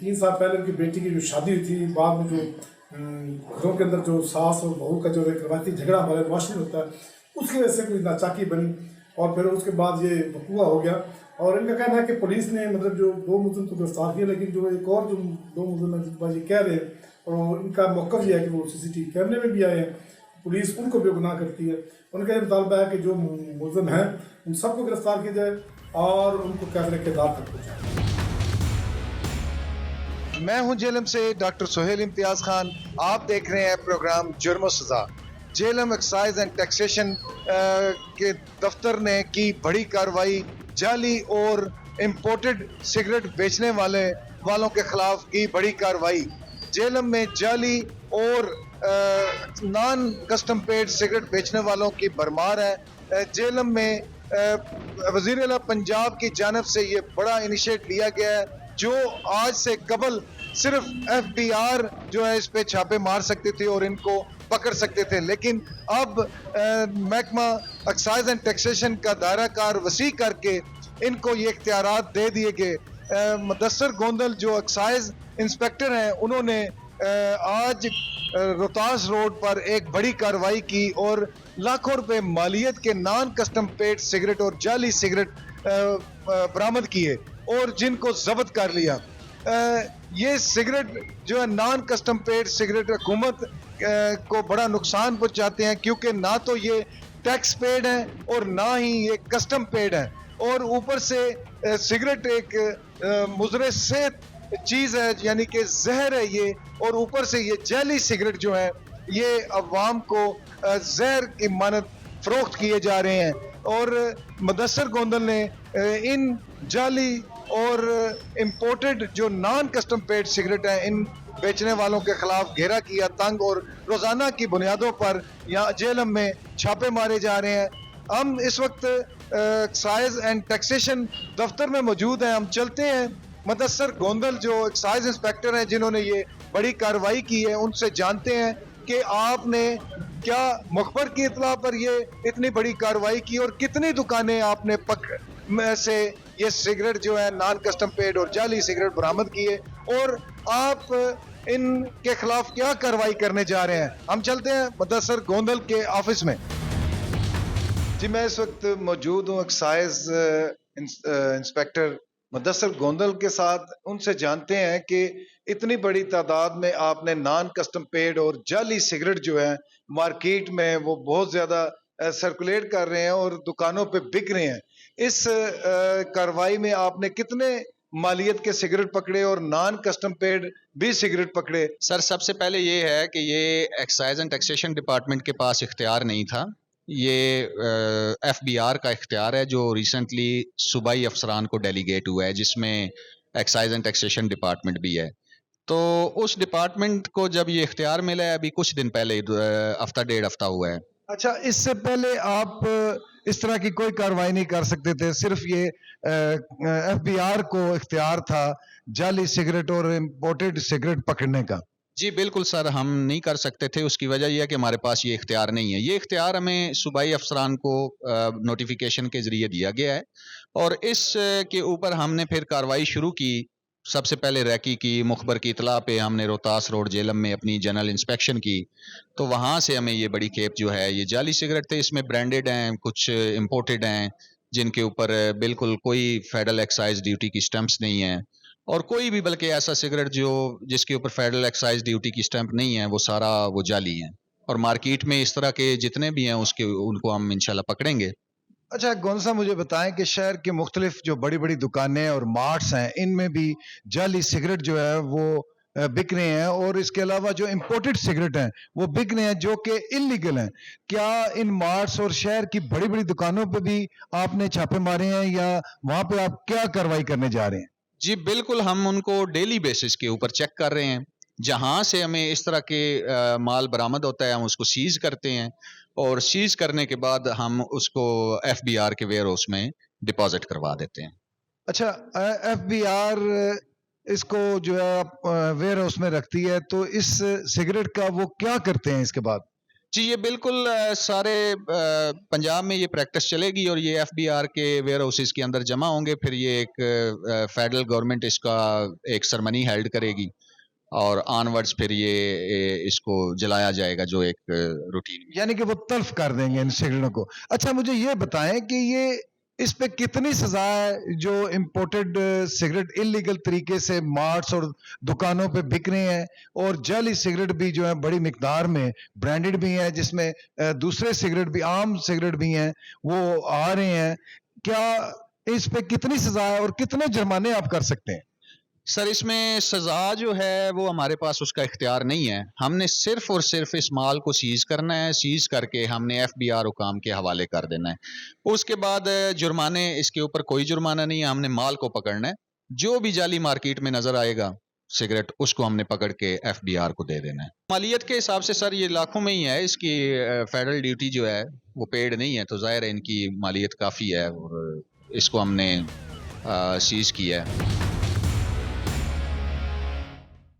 Speaker 18: 3 साल पहले उनकी बेटी की जो शादी हुई थी, बाद में जो घरों के अंदर जो सास और बहू का जो एक रवायती झगड़ा हमारे माशरे में होता है उसकी वजह से कोई नाचाकी बनी और फिर उसके बाद ये वकूआ हो गया। और इनका कहना है कि पुलिस ने मतलब जो 2 मुलजिम तो गिरफ्तार किया, लेकिन जो एक और जो 2 मुलजिम ये कह रहे हैं और इनका मौक़िफ़ ये है कि वो CCTV कैमरे में भी आए हैं, पुलिस उनको बेगुनाह करती है। उनका ये मुतालबा है कि जो मुलजिम हैं उन सबको गिरफ्तार किया जाए और उनको कैमरे के दार तक पहुँचाए।
Speaker 2: मैं हूं जेलम से डॉक्टर सोहेल इम्तियाज़ खान। आप देख रहे हैं प्रोग्राम जुर्म सज़ा। जेलम एक्साइज एंड टैक्सेशन के दफ्तर ने की बड़ी कार्रवाई। जाली और इम्पोर्टेड सिगरेट बेचने वालों के खिलाफ की बड़ी कार्रवाई। जेलम में जाली और नॉन कस्टम पेड सिगरेट बेचने वालों की भरमार है। जेलम में वज़ीर आला पंजाब की जानिब से ये बड़ा इनिशिएट लिया गया है जो आज से कबल सिर्फ FBI जो है इस पे छापे मार सकती थी और इनको पकड़ सकते थे, लेकिन अब महकमा एक्साइज एंड टैक्सेशन का दायरा कार वसी करके इनको ये इख्तियारात दे दिए गए। मुदस्सर गोंदल जो एक्साइज इंस्पेक्टर हैं, उन्होंने आज रोहतास रोड पर एक बड़ी कार्रवाई की और लाखों रुपए मालियत के नॉन कस्टम पेड सिगरेट और जाली सिगरेट बरामद किए और जिनको जब्त कर लिया। ये सिगरेट जो है नॉन कस्टम पेड सिगरेट हुकूमत को बड़ा नुकसान पहुंचाते हैं, क्योंकि ना तो ये टैक्स पेड है और ना ही ये कस्टम पेड है, और ऊपर से सिगरेट एक मुज़र सेहत चीज़ है, यानी कि जहर है ये, और ऊपर से ये जैली सिगरेट जो है ये अवाम को जहर की मानत फरोख्त किए जा रहे हैं। और मुदस्सर गोंदल ने इन जाली और इम्पोर्टेड जो नॉन कस्टम पेड सिगरेट हैं, इन बेचने वालों के खिलाफ घेरा किया तंग, और रोज़ाना की बुनियादों पर यहाँ जेलम में छापे मारे जा रहे हैं। हम इस वक्त एक्साइज एंड टैक्सेशन दफ्तर में मौजूद हैं। हम चलते हैं मुदस्सर गोंदल जो एक्साइज इंस्पेक्टर हैं जिन्होंने ये बड़ी कार्रवाई की है, उनसे जानते हैं कि आपने क्या मुखबर की इतला पर ये इतनी बड़ी कार्रवाई की और कितनी दुकानें आपने में से ये सिगरेट जो है नॉन कस्टम पेड और जाली सिगरेट बरामद किए, और आप इनके खिलाफ क्या कार्रवाई करने जा रहे हैं। हम चलते हैं मुदस्सर गोंदल के ऑफिस में। जी, मैं इस वक्त मौजूद हूँ एक्साइज इंस्पेक्टर मुदस्सर गोंदल के साथ। उनसे जानते हैं कि इतनी बड़ी तादाद में आपने नॉन कस्टम पेड और जाली सिगरेट जो है मार्केट में वो बहुत ज़्यादा सर्कुलेट कर रहे हैं और दुकानों पे बिक रहे हैं। इस कार्रवाई में आपने कितने मालियत के सिगरेट पकड़े और नॉन कस्टम पेड भी सिगरेट पकड़े?
Speaker 3: सर, सबसे पहले ये है कि ये एक्साइज एंड टैक्सेशन डिपार्टमेंट के पास इख्तियार नहीं था, ये FBR का इख्तियार है जो रिसेंटली सूबाई अफसरान को डेलीगेट हुआ है, जिसमें एक्साइज एंड टैक्सेशन डिपार्टमेंट भी है। तो उस डिपार्टमेंट को जब ये इख्तियार मिला है, अभी कुछ दिन पहले, हफ्ता डेढ़ हफ्ता हुआ है।
Speaker 2: अच्छा, इससे पहले आप इस तरह की कोई कार्रवाई नहीं कर सकते थे, सिर्फ ये FBR को इख्तियार था जाली सिगरेट और इम्पोर्टेड सिगरेट पकड़ने का?
Speaker 3: जी बिल्कुल सर, हम नहीं कर सकते थे। उसकी वजह यह है कि हमारे पास ये इख्तियार नहीं है। ये इख्तियार हमें सूबाई अफसरान को नोटिफिकेशन के ज़रिए दिया गया है, और इस के ऊपर हमने फिर कार्रवाई शुरू की। सबसे पहले रैकी की मुखबर की इतला पे हमने रोहतास रोड जेलम में अपनी जनरल इंस्पेक्शन की, तो वहाँ से हमें ये बड़ी खेप जो है, ये जाली सिगरेट थे, इसमें ब्रांडेड हैं, कुछ इम्पोर्टेड हैं, जिनके ऊपर बिल्कुल कोई फेडरल एक्साइज ड्यूटी की स्टैंप्स नहीं है, और कोई भी बल्कि ऐसा सिगरेट जो जिसके ऊपर फेडरल एक्साइज ड्यूटी की स्टैंप नहीं है, वो सारा वो जाली हैं। और मार्केट में इस तरह के जितने भी हैं उनको हम इंशाल्लाह पकड़ेंगे।
Speaker 2: अच्छा गोंद साहब, मुझे बताएं कि शहर के मुख्तलिफ जो बड़ी बड़ी दुकानें और मार्ट्स हैं, इनमें भी जाली सिगरेट जो है वो बिक रहे हैं, और इसके अलावा जो इम्पोर्टेड सिगरेट हैं वो बिक रहे हैं जो कि इलीगल हैं। क्या इन मार्ट्स और शहर की बड़ी बड़ी दुकानों पे भी आपने छापे मारे हैं, या वहाँ पे आप क्या कार्रवाई करने जा रहे हैं?
Speaker 3: जी बिल्कुल, हम उनको डेली बेसिस के ऊपर चेक कर रहे हैं। जहाँ से हमें इस तरह के माल बरामद होता है, हम उसको सीज करते हैं, और सीज करने के बाद हम उसको FBR के वेयर हाउस में डिपॉजिट करवा देते हैं।
Speaker 2: अच्छा, FBR इसको जो है वेयर हाउस में रखती है, तो इस सिगरेट का वो क्या करते हैं इसके बाद?
Speaker 3: जी ये बिल्कुल सारे पंजाब में ये प्रैक्टिस चलेगी, और ये FBR के वेयर हाउसेस के अंदर जमा होंगे। फिर ये एक फेडरल गवर्नमेंट इसका एक सरमनी हेल्ड करेगी, और ऑनवर्ड्स फिर ये इसको जलाया जाएगा जो एक रूटीन,
Speaker 2: यानी कि वो तल्फ कर देंगे इन सिगरेटों को। अच्छा, मुझे ये बताएं कि ये इस पे कितनी सजा है जो इम्पोर्टेड सिगरेट इलीगल तरीके से मार्ट्स और दुकानों पे बिक रहे हैं, और जाली सिगरेट भी जो है बड़ी मिकदार में ब्रांडेड भी हैं, जिसमें दूसरे सिगरेट भी, आम सिगरेट भी हैं, वो आ रहे हैं। क्या इस पे कितनी सजा है और कितने जुर्माने आप कर सकते हैं?
Speaker 3: सर इसमें सजा जो है वो हमारे पास उसका इख्तियार नहीं है। हमने सिर्फ और सिर्फ इस माल को सीज करना है, सीज करके हमने FBR हुकाम के हवाले कर देना है। उसके बाद जुर्माने, इसके ऊपर कोई जुर्माना नहीं है, हमने माल को पकड़ना है। जो भी जाली मार्केट में नजर आएगा सिगरेट, उसको हमने पकड़ के FBR को दे देना है। मालियत के हिसाब से सर ये लाखों में ही है, इसकी फेडरल ड्यूटी जो है वो पेड नहीं है, तो जाहिर है इनकी मालियत काफ़ी है, और इसको हमने सीज किया है।